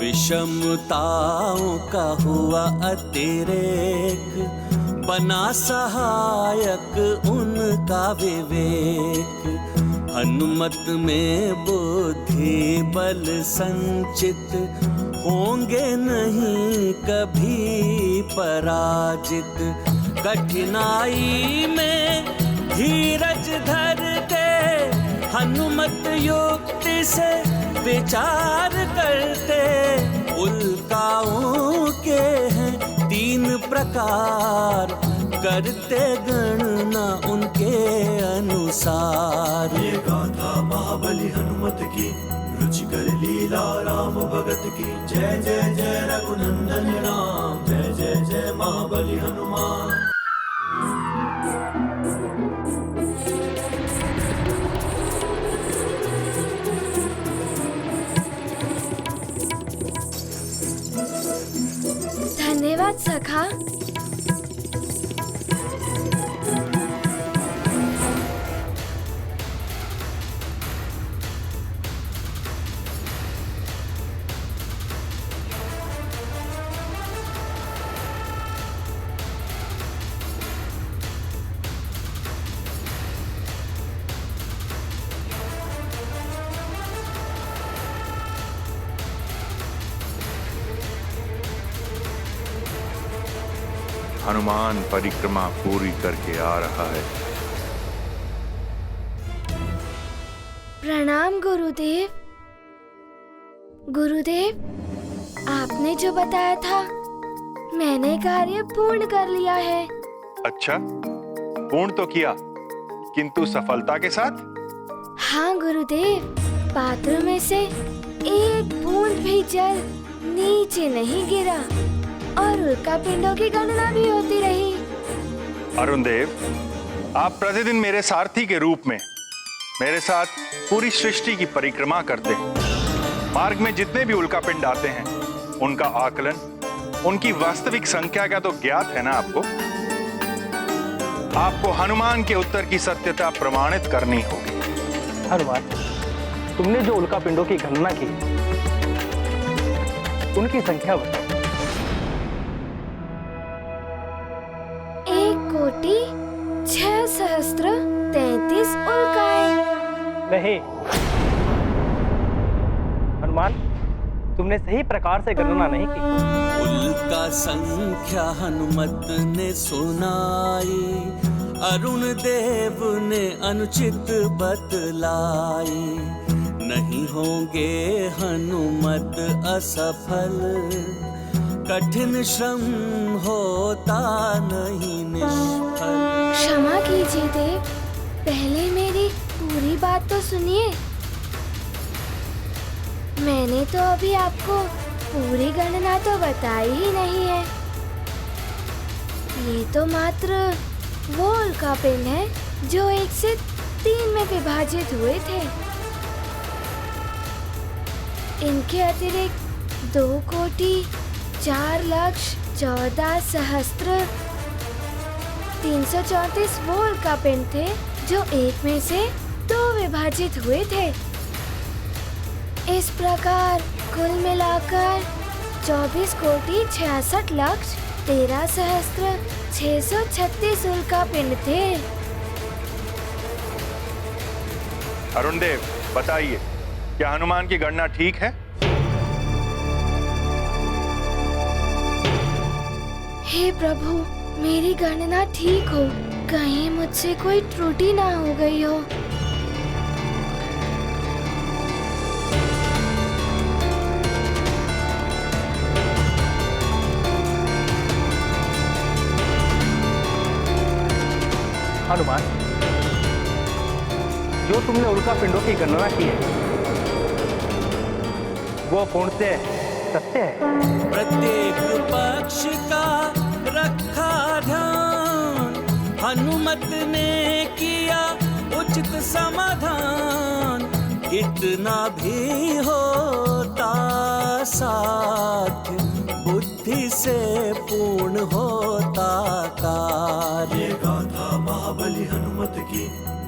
विषमताओं का हुआ अतिरेक, बना सहायक उनका विवेक। हनुमत में बुद्धि बल संचित, होंगे नहीं कभी पराजित। कठिनाई में धीरज धर के, हनुमत युक्ति से विचार करते। उल्काओं के हैं 3 प्रकार, करते गणना उनके अनुसार। ये गाथा महाबली हनुमत की, रुचिकर लीला राम भगत की। जय जय जय रघुनंदन राम, जय जय जय महाबली हनुमान। धन्यवाद सखा। हनुमान परिक्रमा पूरी करके आ रहा है। प्रणाम गुरुदेव। गुरुदेव, आपने जो बताया था मैंने कार्य पूर्ण कर लिया है। अच्छा, पूर्ण तो किया, किंतु सफलता के साथ? हाँ गुरुदेव, पात्र में से एक बूंद भी जल नीचे नहीं गिरा और उल्का पिंडों की गणना भी होती रही। अरुण देव, आप प्रतिदिन मेरे सारथी के रूप में मेरे साथ पूरी सृष्टि की परिक्रमा करते हैं। मार्ग में जितने भी उल्का पिंड आते हैं उनका आकलन, उनकी वास्तविक संख्या का तो ज्ञात है ना आपको? आपको हनुमान के उत्तर की सत्यता प्रमाणित करनी होगी। हनुमान, तुमने जो उल्का पिंडों की गणना की उनकी संख्या बताओ। 1,06,33 उल्काएं। नहीं हनुमान, तुमने सही प्रकार से गणना नहीं की। उल्का संख्या हनुमत ने सुनाई, अरुण देव ने अनुचित बतलाई। नहीं होंगे हनुमत असफल, कठिन श्रम होता नहीं निष्फल। क्षमा कीजिए देव, पहले मेरी पूरी बात तो सुनिए। मैंने तो अभी आपको पूरी गणना तो बताई ही नहीं है। ये तो मात्र वो उल्का पिंड है जो 1 से 3 में विभाजित हुए थे। इनके अतिरिक्त 2,14,14,334 वो उल्का पिंड थे जो 1 में से 2 विभाजित हुए थे। इस प्रकार कुल मिलाकर 24,66,13,636 उल्का पिंड थे। अरुण देव, बताइए, क्या हनुमान की गणना ठीक है? हे प्रभु, मेरी गणना ठीक हो, कहीं मुझसे कोई त्रुटि ना हो गई हो। हनुमान, जो तुमने उल्का पिंडों की गणना की है वो पूर्णतः सत्य है। प्रत्येक पक्ष का रखा ध्यान, हनुमत ने किया उचित समाधान। कितना भी होता साध्य, बुद्धि से पूर्ण होता कार्य। ये गाथा महाबली हनुमत की,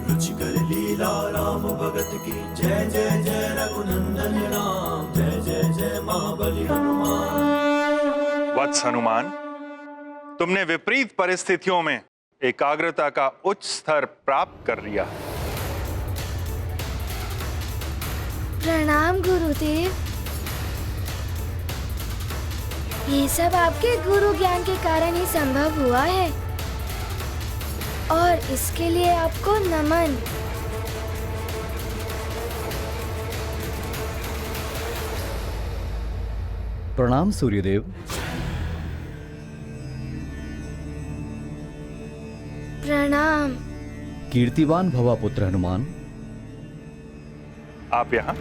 रुचिकर लीला राम भगत की। जय जय जय रघुनंदन राम, जय जय जय महाबली हनुमान। वत्स हनुमान, तुमने विपरीत परिस्थितियों में एकाग्रता का उच्च स्तर प्राप्त कर लिया। प्रणाम गुरुदेव। ये सब आपके गुरु ज्ञान के कारण ही संभव हुआ है और इसके लिए आपको नमन। प्रणाम सूर्यदेव। प्रणाम। कीर्तिवान भवा पुत्र हनुमान। आप यहाँ?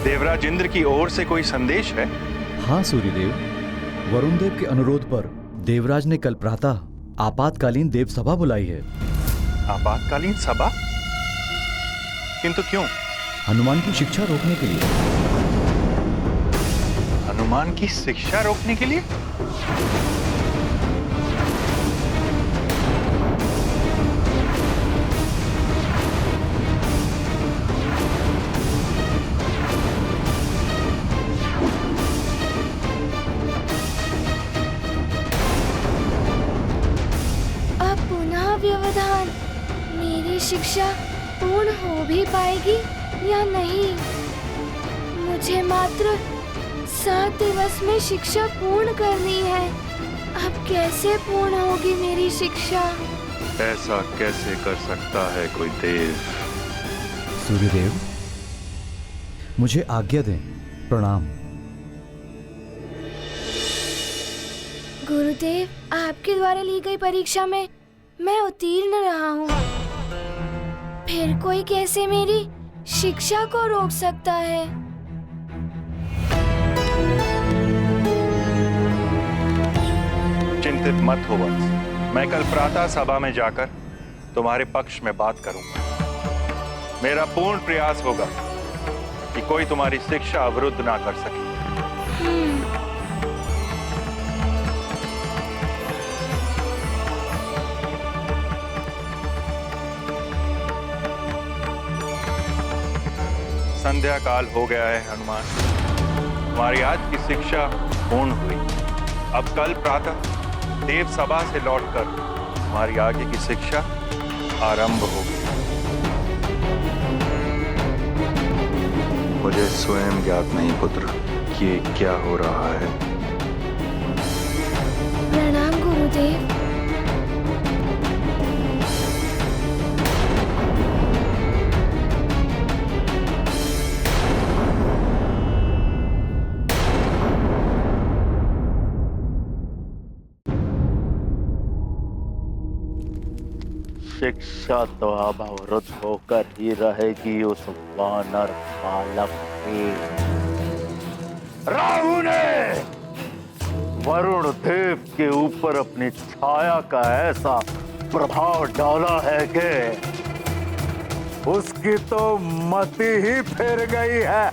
देवराज इंद्र की ओर से कोई संदेश है? हाँ सूर्यदेव, वरुण देव के अनुरोध पर देवराज ने कल प्रातः आपातकालीन देव सभा बुलाई है। आपातकालीन सभा? किंतु क्यों? हनुमान की शिक्षा रोकने के लिए। हनुमान की शिक्षा रोकने के लिए? व्यवधान, मेरी शिक्षा पूर्ण हो भी पाएगी या नहीं? मुझे मात्र 7 दिवस में शिक्षा पूर्ण करनी है। अब कैसे पूर्ण होगी मेरी शिक्षा? ऐसा कैसे कर सकता है कोई देव? सूर्यदेव, मुझे आज्ञा दें। प्रणाम। गुरुदेव, आपके द्वारा ली गई परीक्षा में मैं उत्तीर्ण रहा हूँ, फिर कोई कैसे मेरी शिक्षा को रोक सकता है? चिंतित मत हो वत्स, मैं कल प्रातः सभा में जाकर तुम्हारे पक्ष में बात करूंगा। मेरा पूर्ण प्रयास होगा कि कोई तुम्हारी शिक्षा अवरुद्ध ना कर सके। संध्या काल हो गया है हनुमान, तुम्हारी आज की शिक्षा पूर्ण हुई। अब कल प्रातः देव सभा से लौटकर तुम्हारी आगे की शिक्षा आरंभ होगी। मुझे स्वयं ज्ञात नहीं पुत्र कि ये क्या हो रहा है। प्रणाम गुरुदेव। शिक्षा तो अब अवरुद्ध होकर ही रहेगी उस वानर बालक की। राहु ने वरुण देव के ऊपर अपनी छाया का ऐसा प्रभाव डाला है कि उसकी तो मति ही फिर गई है।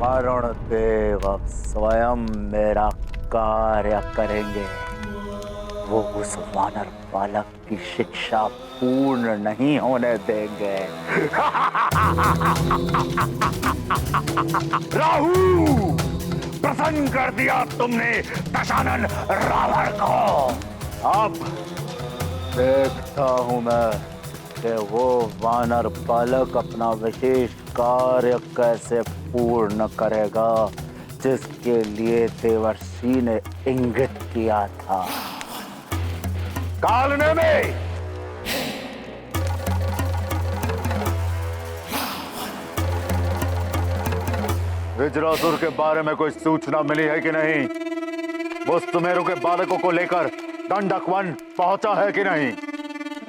वरुण देव अब स्वयं मेरा कार्य करेंगे। वो उस वानर बालक की शिक्षा पूर्ण नहीं होने देंगे। राहु, प्रसन्न कर दिया तुमने दशानन रावण को। अब देखता हूं मैं कि वो वानर बालक अपना विशेष कार्य कैसे पूर्ण करेगा जिसके लिए देवर्षि ने इंगित किया था। कालने में वज्रासुर के बारे में कोई सूचना मिली है कि नहीं? वो सुमेरु के बालकों को लेकर दंडक वन पहुंचा है कि नहीं?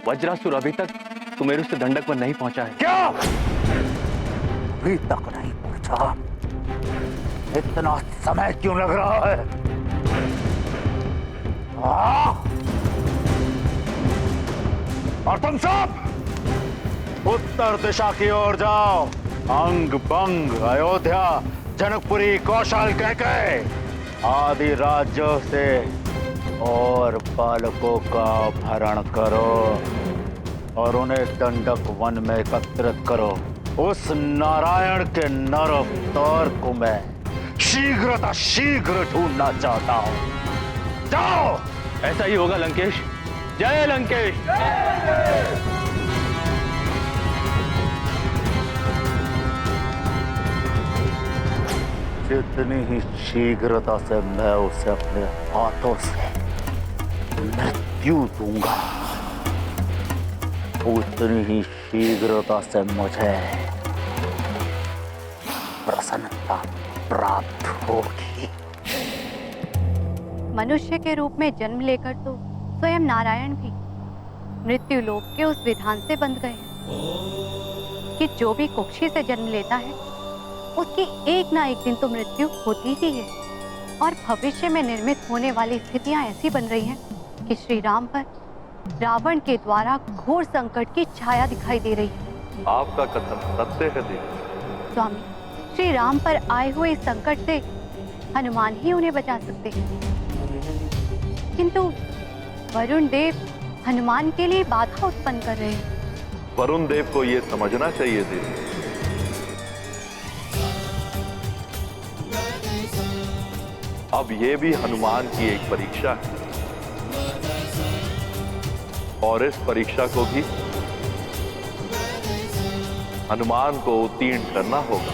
वज्रासुर अभी तक सुमेरु से दंडक वन नहीं पहुंचा है। क्या? अभी तक नहीं पहुंचा? इतना समय क्यों लग रहा है? और तुम सब उत्तर दिशा की ओर जाओ। अंग बंग, अयोध्या, जनकपुरी, कौशल कहके आदि राज्यों से और बालकों का अपहरण करो और उन्हें दंडक वन में एकत्रित करो। उस नारायण के नर अवतार को मैं शीघ्र ढूंढना चाहता हूं। जाओ। ऐसा ही होगा लंकेश। जय लंकेश। जितनी ही शीघ्रता से मैं उसे अपने हाथों से मृत्यु दूंगा, उतनी ही शीघ्रता से मुझे प्रसन्नता प्राप्त होगी। मनुष्य के रूप में जन्म लेकर तो स्वयं नारायण भी मृत्यु लोक के उस विधान से बंध गए हैं कि जो भी कुक्षी से जन्म लेता है उसकी एक ना एक दिन तो मृत्यु होती ही है। और भविष्य में निर्मित होने वाली स्थितियां ऐसी बन रही हैं कि श्री राम पर रावण के द्वारा घोर संकट की छाया दिखाई दे रही है। आपका कथन सत्य है देवी। स्वामी, श्री राम पर आए हुए इस संकट से हनुमान ही उन्हें बचा सकते हैं, किंतु वरुण देव हनुमान के लिए बाधा उत्पन्न कर रहे हैं। वरुण देव को यह समझना चाहिए देवी, अब ये भी हनुमान की एक परीक्षा है और इस परीक्षा को भी हनुमान को उत्तीर्ण करना होगा।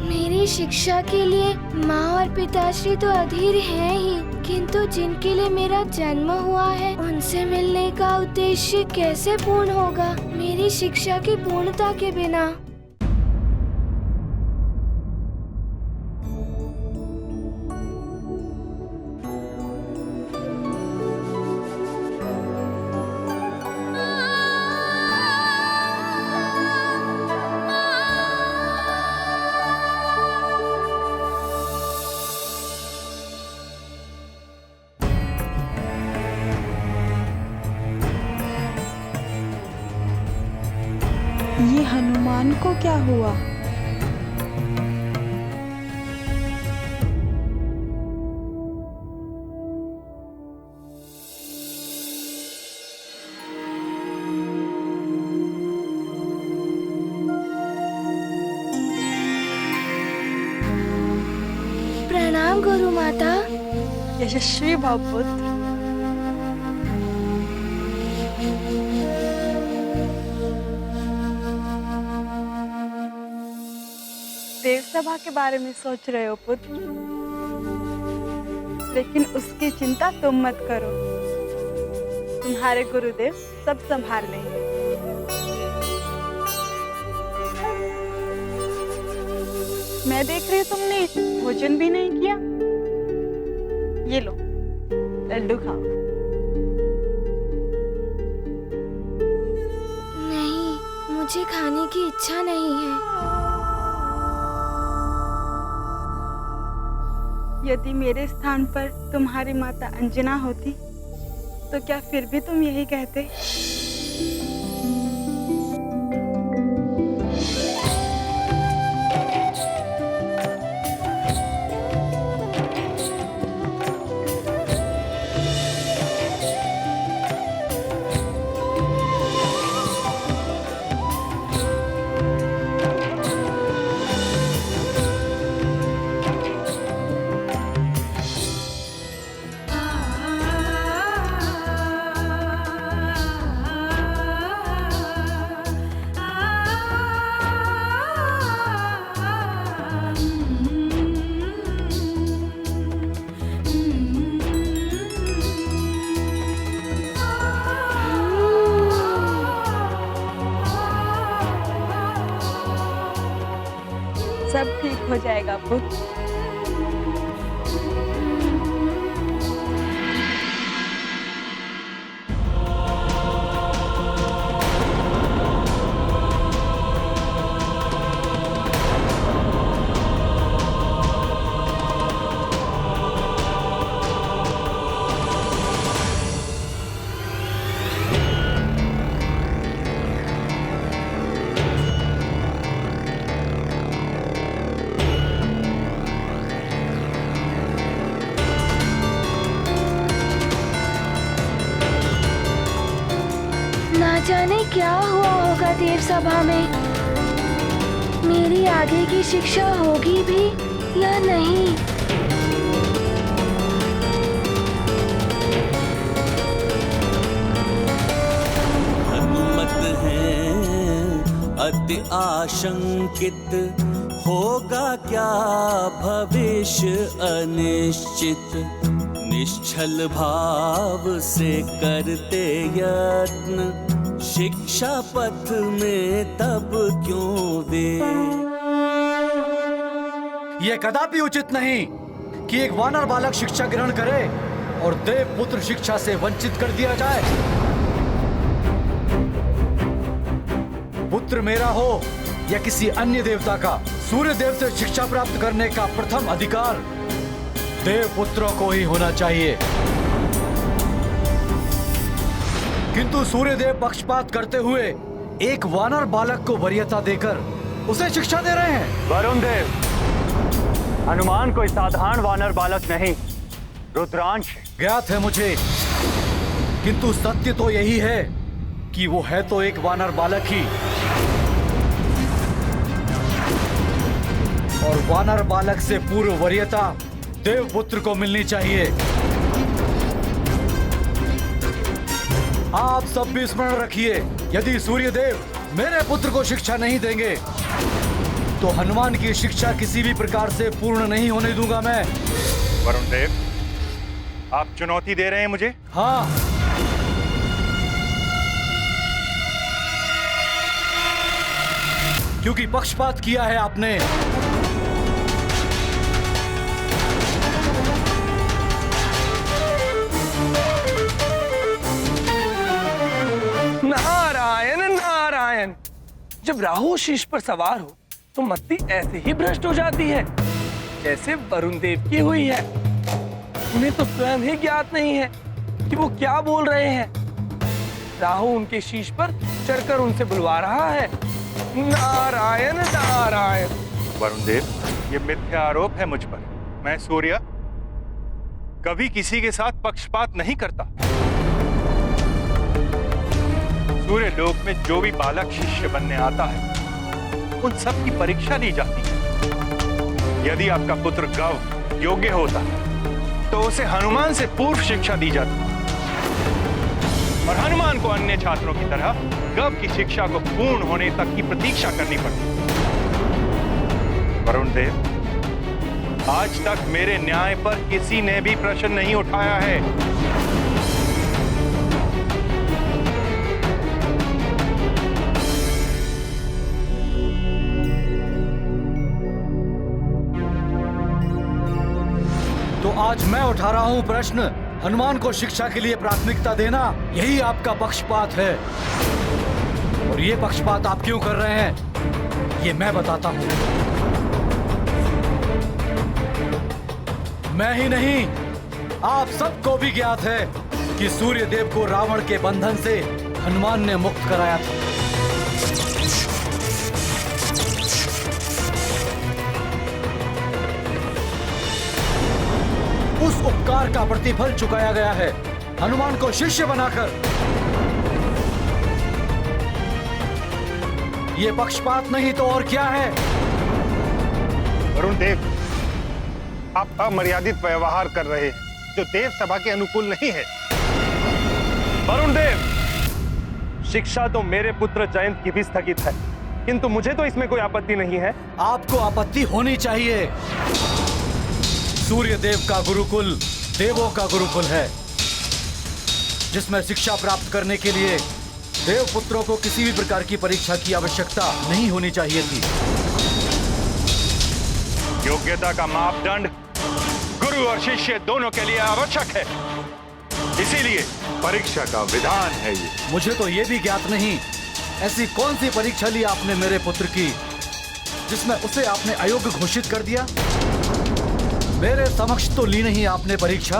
मेरी शिक्षा के लिए माँ और पिताश्री तो अधीर हैं ही, किंतु जिनके लिए मेरा जन्म हुआ है उनसे मिलने का उद्देश्य कैसे पूर्ण होगा मेरी शिक्षा की पूर्णता के बिना। ये हनुमान को क्या हुआ? प्रणाम गुरु माता। यशस्वी भव पुत्र। देव सभा के बारे में सोच रहे हो पुत्र, लेकिन उसकी चिंता तुम मत करो, तुम्हारे गुरुदेव सब संभाल लेंगे। मैं देख रही हूँ तुमने भोजन भी नहीं किया। ये लो लड्डू खाओ। नहीं, मुझे खाने की इच्छा नहीं है। यदि मेरे स्थान पर तुम्हारी माता अंजना होती तो क्या फिर भी तुम यही कहते? सब ठीक हो जाएगा पुत्र। ना जाने क्या हुआ होगा देव सभा में। मेरी आगे की शिक्षा होगी भी या नहीं। हनुमत हैं अति आशंकित, होगा क्या भविष्य अनिश्चित। निश्चल भाव से करते यत्न, शिक्षा पथ में तब क्यों वे। यह कदापि उचित नहीं कि एक वानर बालक शिक्षा ग्रहण करे और देव पुत्र शिक्षा से वंचित कर दिया जाए। पुत्र मेरा हो या किसी अन्य देवता का, सूर्य देव से शिक्षा प्राप्त करने का प्रथम अधिकार देव पुत्रों को ही होना चाहिए। किंतु सूर्य देव पक्षपात करते हुए एक वानर बालक को वरीयता देकर उसे शिक्षा दे रहे हैं। वरुण देव, हनुमान कोई साधारण वानर बालक नहीं, रुद्रांश ज्ञात है मुझे, किंतु सत्य तो यही है कि वो है तो एक वानर बालक ही, और वानर बालक से पूर्व वरीयता देवपुत्र को मिलनी चाहिए। आप सब भी स्मरण रखिए, यदि सूर्य देव मेरे पुत्र को शिक्षा नहीं देंगे तो हनुमान की शिक्षा किसी भी प्रकार से पूर्ण नहीं होने दूंगा मैं। वरुण देव, आप चुनौती दे रहे हैं मुझे? हाँ, क्योंकि पक्षपात किया है आपने। नारायण नारायण। जब राहु शीश पर सवार हो तो मति ऐसे ही भ्रष्ट हो जाती है जैसे वरुण देव की हुई है। उन्हें तो स्वयं ही ज्ञात नहीं है कि वो क्या बोल रहे हैं। राहु उनके शीश पर चढ़कर उनसे बुलवा रहा है। नारायण नारायण। वरुण देव, ये मिथ्या आरोप है मुझ पर। मैं सूर्य कभी किसी के साथ पक्षपात नहीं करता। सूर्य लोक में जो भी बालक शिष्य बनने आता है उन सब की परीक्षा ली जाती है। यदि आपका पुत्र गव योग्य होता तो उसे हनुमान से पूर्व शिक्षा दी जाती और हनुमान को अन्य छात्रों की तरह गव की शिक्षा को पूर्ण होने तक की प्रतीक्षा करनी पड़ती। वरुण देव, आज तक मेरे न्याय पर किसी ने भी प्रश्न नहीं उठाया है। तो आज मैं उठा रहा हूं प्रश्न। हनुमान को शिक्षा के लिए प्राथमिकता देना यही आपका पक्षपात है। और ये पक्षपात आप क्यों कर रहे हैं ये मैं बताता हूं। मैं ही नहीं, आप सबको भी ज्ञात है कि सूर्य देव को रावण के बंधन से हनुमान ने मुक्त कराया था। उस उपकार का प्रतिफल चुकाया गया है हनुमान को शिष्य बनाकर। ये पक्षपात नहीं तो और क्या है? वरुण देव, आप अमर्यादित व्यवहार कर रहे हैं जो देव सभा के अनुकूल नहीं है। वरुण देव, शिक्षा तो मेरे पुत्र जयंत की भी स्थगित है, किंतु मुझे तो इसमें कोई आपत्ति नहीं है। आपको आपत्ति होनी चाहिए। सूर्य देव का गुरुकुल देवों का गुरुकुल है, जिसमें शिक्षा प्राप्त करने के लिए देव पुत्रों को किसी भी प्रकार की परीक्षा की आवश्यकता नहीं होनी चाहिए थी। योग्यता का मापदंड गुरु और शिष्य दोनों के लिए आवश्यक है, इसीलिए परीक्षा का विधान है ये। मुझे तो ये भी ज्ञात नहीं ऐसी कौन सी परीक्षा ली आपने मेरे पुत्र की जिसमें उसे आपने अयोग्य घोषित कर दिया। मेरे समक्ष तो ली नहीं आपने परीक्षा।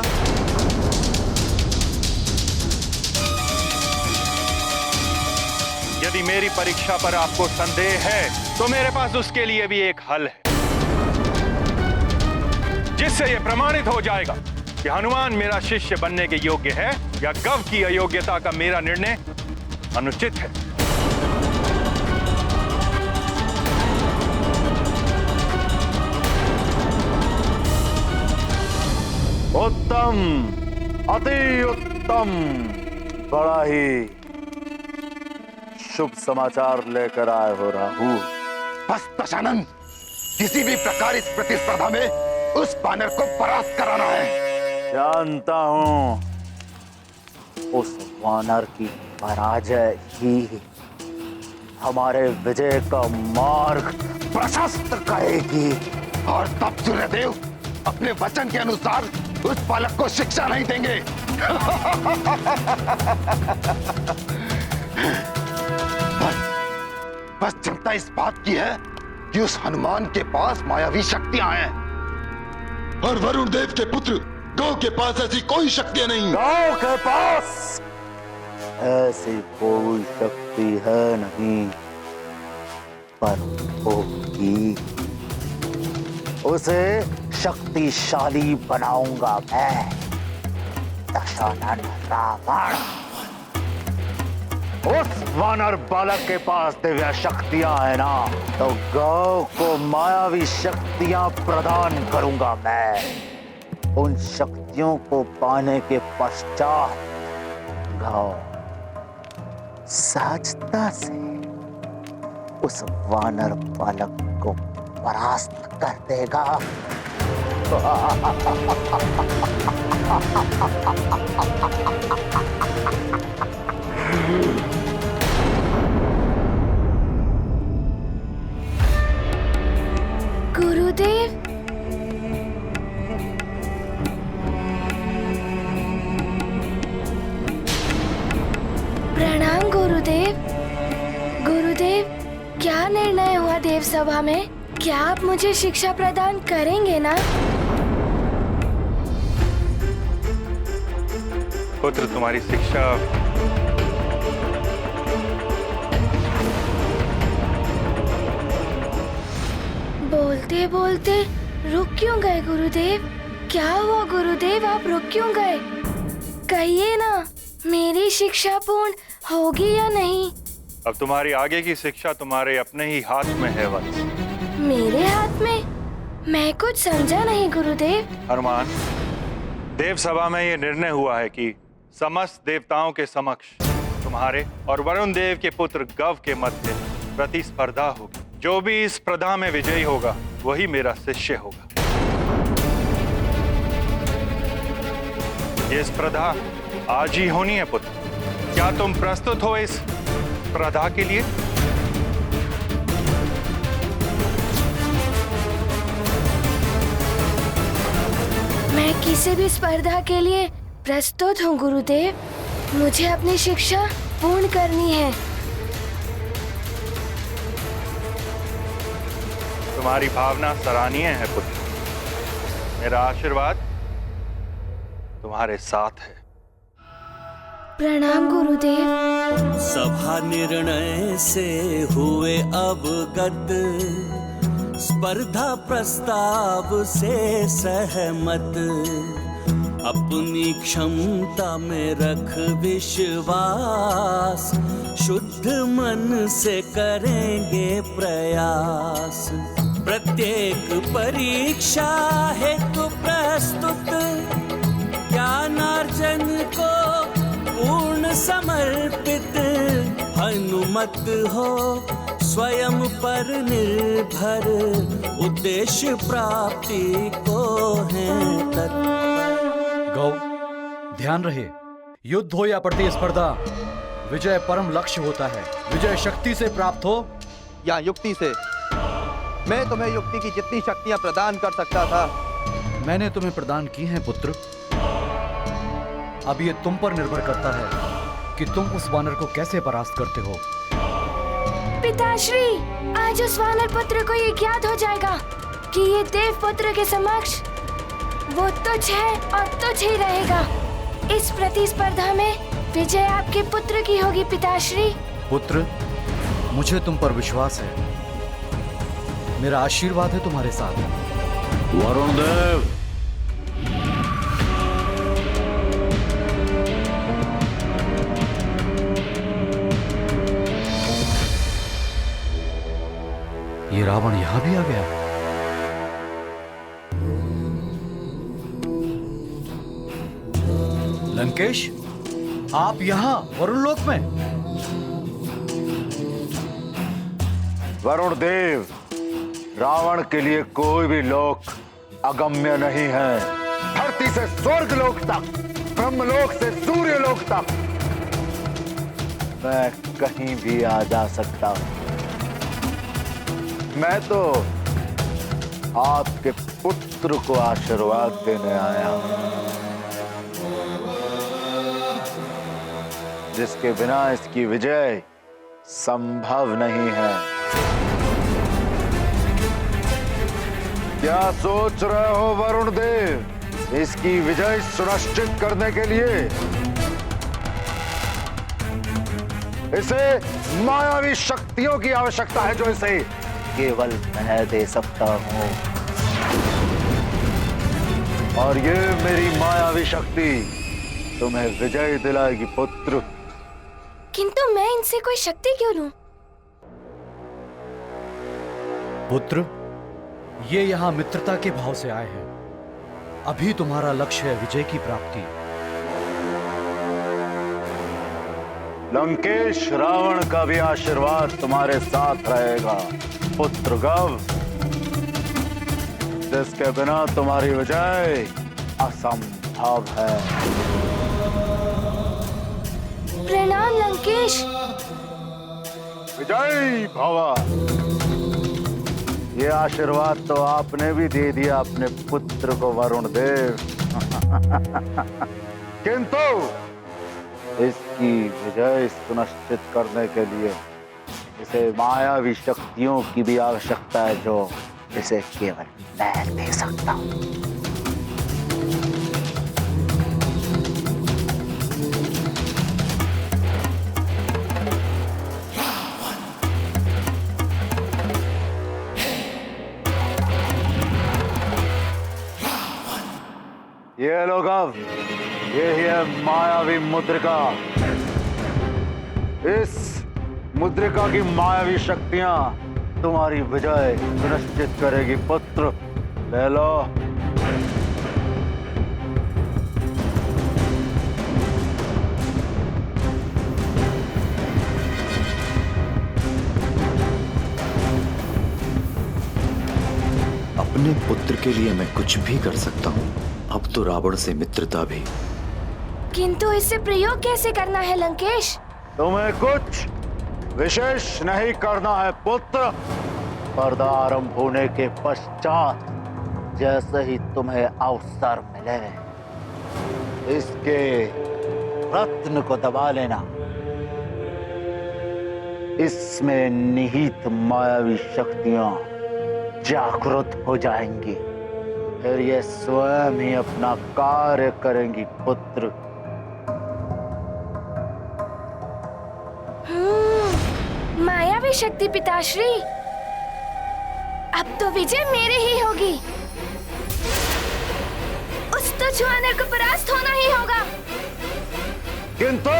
यदि मेरी परीक्षा पर आपको संदेह है तो मेरे पास उसके लिए भी एक हल है, जिससे यह प्रमाणित हो जाएगा कि हनुमान मेरा शिष्य बनने के योग्य है या गव की अयोग्यता का मेरा निर्णय अनुचित है। उत्तम, अति उत्तम। बड़ा ही शुभ समाचार लेकर आए हो राहु। बस दशानंद, किसी भी प्रकार इस प्रतिस्पर्धा में उस बानर को परास्त कराना है। जानता हूं, उस वानर की पराजय ही हमारे विजय का मार्ग प्रशस्त करेगी। और तब सूर्यदेव अपने वचन के अनुसार उस बालक को शिक्षा नहीं देंगे। बस चिंता इस बात की है कि उस हनुमान के पास मायावी शक्तियां हैं और वरुण देव के पुत्र गौ के पास ऐसी कोई शक्तियां नहीं। गौ के पास ऐसी कोई शक्ति है नहीं, पर होगी। उसे शक्तिशाली बनाऊंगा मैं, दशानन रावण। उस वानर बालक के पास दिव्य शक्तियां है ना, तो गौ को मायावी शक्तियां प्रदान करूंगा मैं। उन शक्तियों को पाने के पश्चात गौ सहजता से उस वानर बालक को परास्त कर देगा। गुरुदेव, प्रणाम गुरुदेव। गुरुदेव, क्या निर्णय हुआ देव सभा में? क्या आप मुझे शिक्षा प्रदान करेंगे ना? पुत्र, तुम्हारी शिक्षा बोलते बोलते रुक क्यों गए गुरुदेव? क्या हुआ गुरुदेव, आप रुक क्यों गए? कहिए ना, मेरी शिक्षा पूर्ण होगी या नहीं? अब तुम्हारी आगे की शिक्षा तुम्हारे अपने ही हाथ में है वत्स। मेरे हाथ में? मैं कुछ समझा नहीं गुरुदेव। हनुमान, देव सभा में ये निर्णय हुआ है कि समस्त देवताओं के समक्ष तुम्हारे और वरुण देव के पुत्र गव के मध्य प्रतिस्पर्धा होगी। जो भी इस स्पर्धा में विजयी होगा वही मेरा शिष्य होगा। ये स्पर्धा आज ही होनी है पुत्र। क्या तुम प्रस्तुत हो इस स्पर्धा के लिए? मैं किसी भी स्पर्धा के लिए प्रस्तुत हूँ गुरुदेव। मुझे अपनी शिक्षा पूर्ण करनी है। तुम्हारी भावना सराहनीय है पुत्र। मेरा आशीर्वाद तुम्हारे साथ है। प्रणाम गुरुदेव। सभा निर्णय से हुए अवगत, स्पर्धा प्रस्ताव से सहमत। अपनी क्षमता में रख विश्वास, शुद्ध मन से करेंगे प्रयास। प्रत्येक परीक्षा हेतु प्रस्तुत, ज्ञानार्जन को पूर्ण समर्पित। हनुमत हो स्वयं पर निर्भर, उद्देश्य प्राप्ति को है तत्पर। गौ, ध्यान रहे, युद्ध हो या प्रतिस्पर्धा, विजय परम लक्ष्य होता है। विजय शक्ति से प्राप्त हो या युक्ति से। मैं तुम्हें युक्ति की जितनी शक्तियां प्रदान कर सकता था, मैंने तुम्हें प्रदान की हैं पुत्र। अब ये तुम पर निर्भर करता है कि तुम उस वानर को कैसे परास्त करते हो। पिताश्री, आज उस वानर पुत्र को ये ज्ञात हो जाएगा कि ये देव पुत्र के समक्ष वो तुच्छ है और तुच्छ ही रहेगा। इस प्रतिस्पर्धा में विजय आपके पुत्र की होगी पिताश्री। पुत्र, मुझे तुम पर विश्वास है। मेरा आशीर्वाद है तुम्हारे साथ। वरुण देव, ये रावण यहां भी आ गया। लंकेश, आप यहां वरुण लोक में? वरुण देव, रावण के लिए कोई भी लोक अगम्य नहीं है। धरती से स्वर्ग लोक तक, ब्रह्मलोक से सूर्य लोक तक मैं कहीं भी आ जा सकता हूं। मैं तो आपके पुत्र को आशीर्वाद देने आया हूं, जिसके बिना इसकी विजय संभव नहीं है। क्या सोच रहे हो वरुण देव? इसकी विजय सुनिश्चित करने के लिए इसे मायावी शक्तियों की आवश्यकता है, जो इसे केवल मैं दे सकता हूं। और ये मेरी मायावी शक्ति तुम्हें विजय दिलाएगी पुत्र। किंतु मैं इनसे कोई शक्ति क्यों लूं? पुत्र, ये यहाँ मित्रता के भाव से आए हैं। अभी तुम्हारा लक्ष्य है विजय की प्राप्ति। लंकेश, रावण का भी आशीर्वाद तुम्हारे साथ रहेगा पुत्र गव, जिसके बिना तुम्हारी विजय असंभव है। प्रणाम लंकेश। विजय भव। ये आशीर्वाद तो आपने भी दे दिया अपने पुत्र को वरुण देव, किंतु इसकी विजय सुनिश्चित करने के लिए इसे मायावी शक्तियों की भी आवश्यकता है, जो इसे केवल मैं दे सकता हूं। ये लोग अब यही है मायावी मुद्रिका। इस मुद्रिका की मायावी शक्तियां तुम्हारी विजय सुनिश्चित करेगी पुत्र। ले लो। अपने पुत्र के लिए मैं कुछ भी कर सकता हूँ, अब तो रावण से मित्रता भी। किंतु इससे प्रयोग कैसे करना है लंकेश? तुम्हें कुछ विशेष नहीं करना है पुत्र। पर्दा आरंभ होने के पश्चात जैसे ही तुम्हें अवसर मिले, इसके रत्न को दबा लेना। इसमें निहित मायावी शक्तियां जागृत हो जाएंगी, फिर ये स्वयं ही अपना कार्य करेंगी पुत्र। मायावी शक्ति पिताश्री, अब तो विजय मेरे ही होगी। उस तुच्छ वानर को परास्त होना ही होगा। किंतु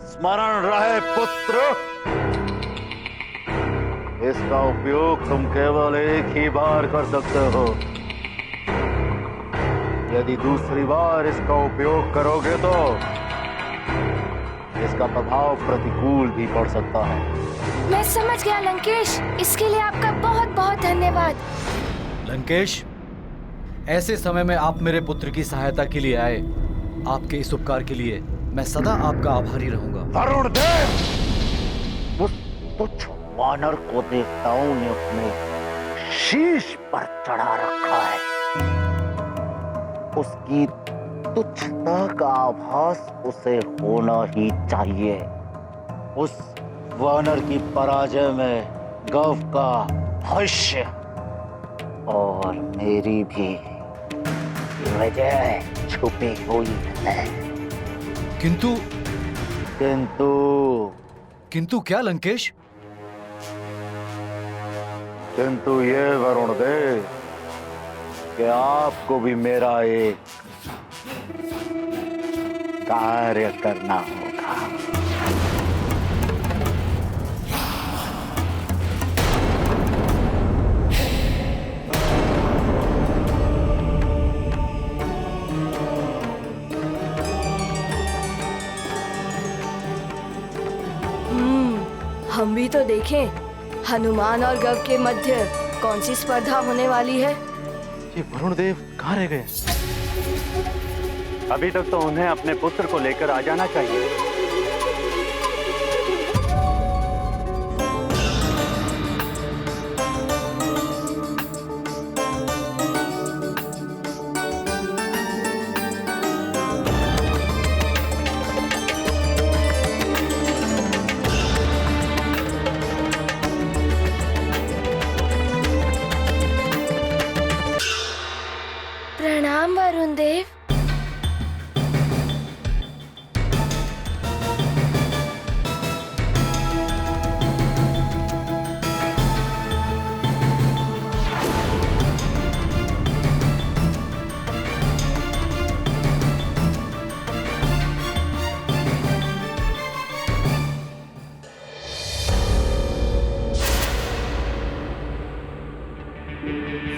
स्मरण रहे पुत्र, इसका उपयोग तुम केवल एक ही बार कर सकते हो। यदि दूसरी बार इसका उपयोग करोगे तो इसका प्रभाव प्रतिकूल भी पड़ सकता है। मैं समझ गया लंकेश, इसके लिए आपका बहुत बहुत धन्यवाद। लंकेश, ऐसे समय में आप मेरे पुत्र की सहायता के लिए आए। आपके इस उपकार के लिए मैं सदा आपका आभारी रहूंगा। वरुण देव, उस तुच्छ वानर को देवताओं ने अपने शीश पर चढ़ा रखा है। उसकी तुच्छता का आभास उसे होना ही चाहिए। उस वानर की पराजय में गव का भविष्य और मेरी भी विजय छुपी हुई है। किंतु किंतु किंतु क्या लंकेश? किंतु ये वरुण देव कि आपको भी मेरा एक कार्य करना होगा। हम भी तो देखें, हनुमान और गव के मध्य कौन सी स्पर्धा होने वाली है। ये वरुण देव कहाँ रह गए? अभी तक तो उन्हें अपने पुत्र को लेकर आ जाना चाहिए। प्रणाम वरुण देव।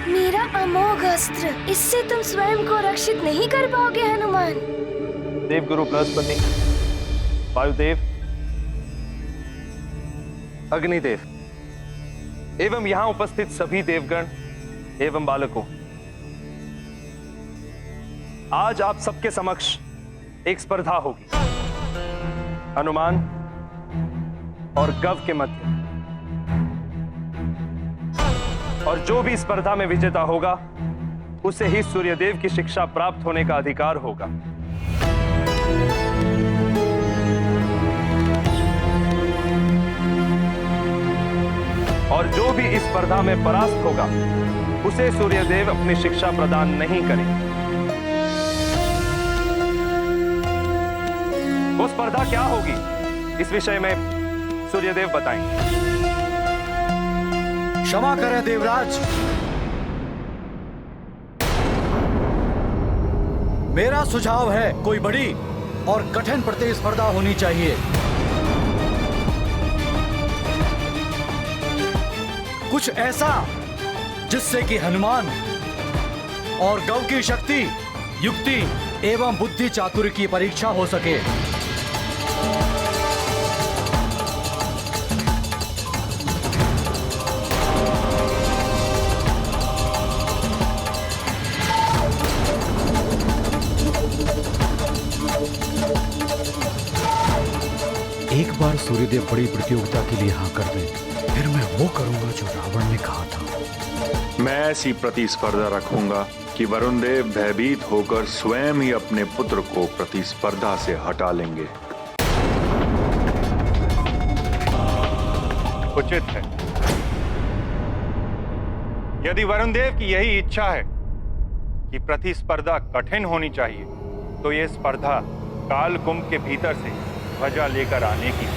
मेरा अमोघ अस्त्र, इससे तुम स्वयं को रक्षित नहीं कर पाओगे हनुमान। देवगुरु बृहस्पति, वायुदेव, अग्निदेव एवं यहां उपस्थित सभी देवगण एवं बालकों, आज आप सबके समक्ष एक स्पर्धा होगी हनुमान और गव के मध्य, और जो भी स्पर्धा में विजेता होगा उसे ही सूर्यदेव की शिक्षा प्राप्त होने का अधिकार होगा। और जो भी इस स्पर्धा में परास्त होगा उसे सूर्यदेव अपनी शिक्षा प्रदान नहीं करेंगे। वो स्पर्धा क्या होगी, इस विषय में सूर्यदेव बताएंगे। क्षमा करें देवराज, मेरा सुझाव है कोई बड़ी और कठिन प्रतिस्पर्धा होनी चाहिए। कुछ ऐसा जिससे कि हनुमान और गौ की शक्ति, युक्ति एवं बुद्धि चातुर्य की परीक्षा हो सके। एक बार सूर्यदेव बड़ी प्रतियोगिता के लिए हाँ कर दे, फिर मैं वो करूंगा जो रावण ने कहा था। मैं ऐसी प्रतिस्पर्धा रखूंगा कि वरुण देव भयभीत होकर स्वयं ही अपने पुत्र को प्रतिस्पर्धा से हटा लेंगे। उचित है। यदि वरुण देव की यही इच्छा है कि प्रतिस्पर्धा कठिन होनी चाहिए, तो यह स्पर्धा काल कुंभ के भीतर से ध्वजा लेकर आने की।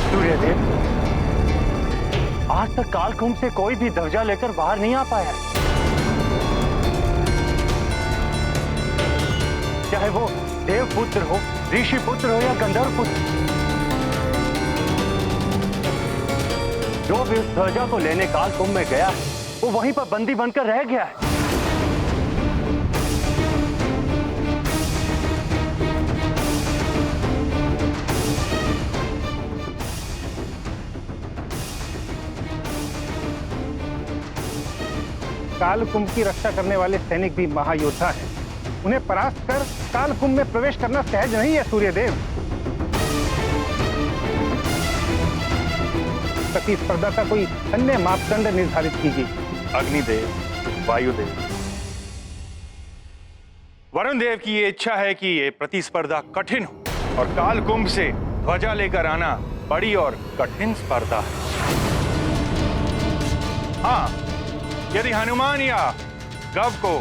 सूर्यदेव, आज तक कालकुंभ से कोई भी ध्वजा लेकर बाहर नहीं आ पाया है। चाहे वो देवपुत्र हो, ऋषि पुत्र हो या गंधर्व पुत्र, जो भी उस ध्वजा को लेने कालकुंभ में गया है वो वहीं पर बंदी बनकर रह गया है। कालकुंभ की रक्षा करने वाले सैनिक भी महायोद्धा हैं। उन्हें परास्त कर कालकुंभ में प्रवेश करना सहज नहीं है सूर्यदेव। प्रतिस्पर्धा का कोई अन्य मापदंड निर्धारित कीजिए। अग्निदेव, वायुदेव, वरुण देव की ये इच्छा है कि ये प्रतिस्पर्धा कठिन हो और कालकुंभ से ध्वजा लेकर आना बड़ी और कठिन स्पर्धा है। हाँ, यदि हनुमान या गव को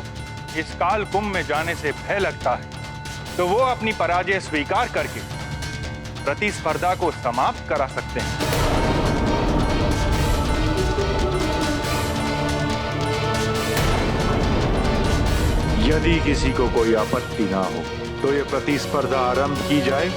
इस काल कुंभ में जाने से भय लगता है, तो वो अपनी पराजय स्वीकार करके प्रतिस्पर्धा को समाप्त करा सकते हैं। यदि किसी को कोई आपत्ति ना हो, तो ये प्रतिस्पर्धा आरंभ की जाए।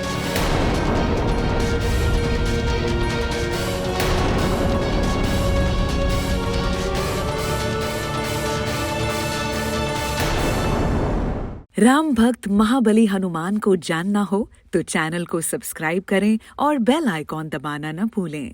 राम भक्त महाबली हनुमान को जानना हो तो चैनल को सब्सक्राइब करें और बेल आइकॉन दबाना न भूलें।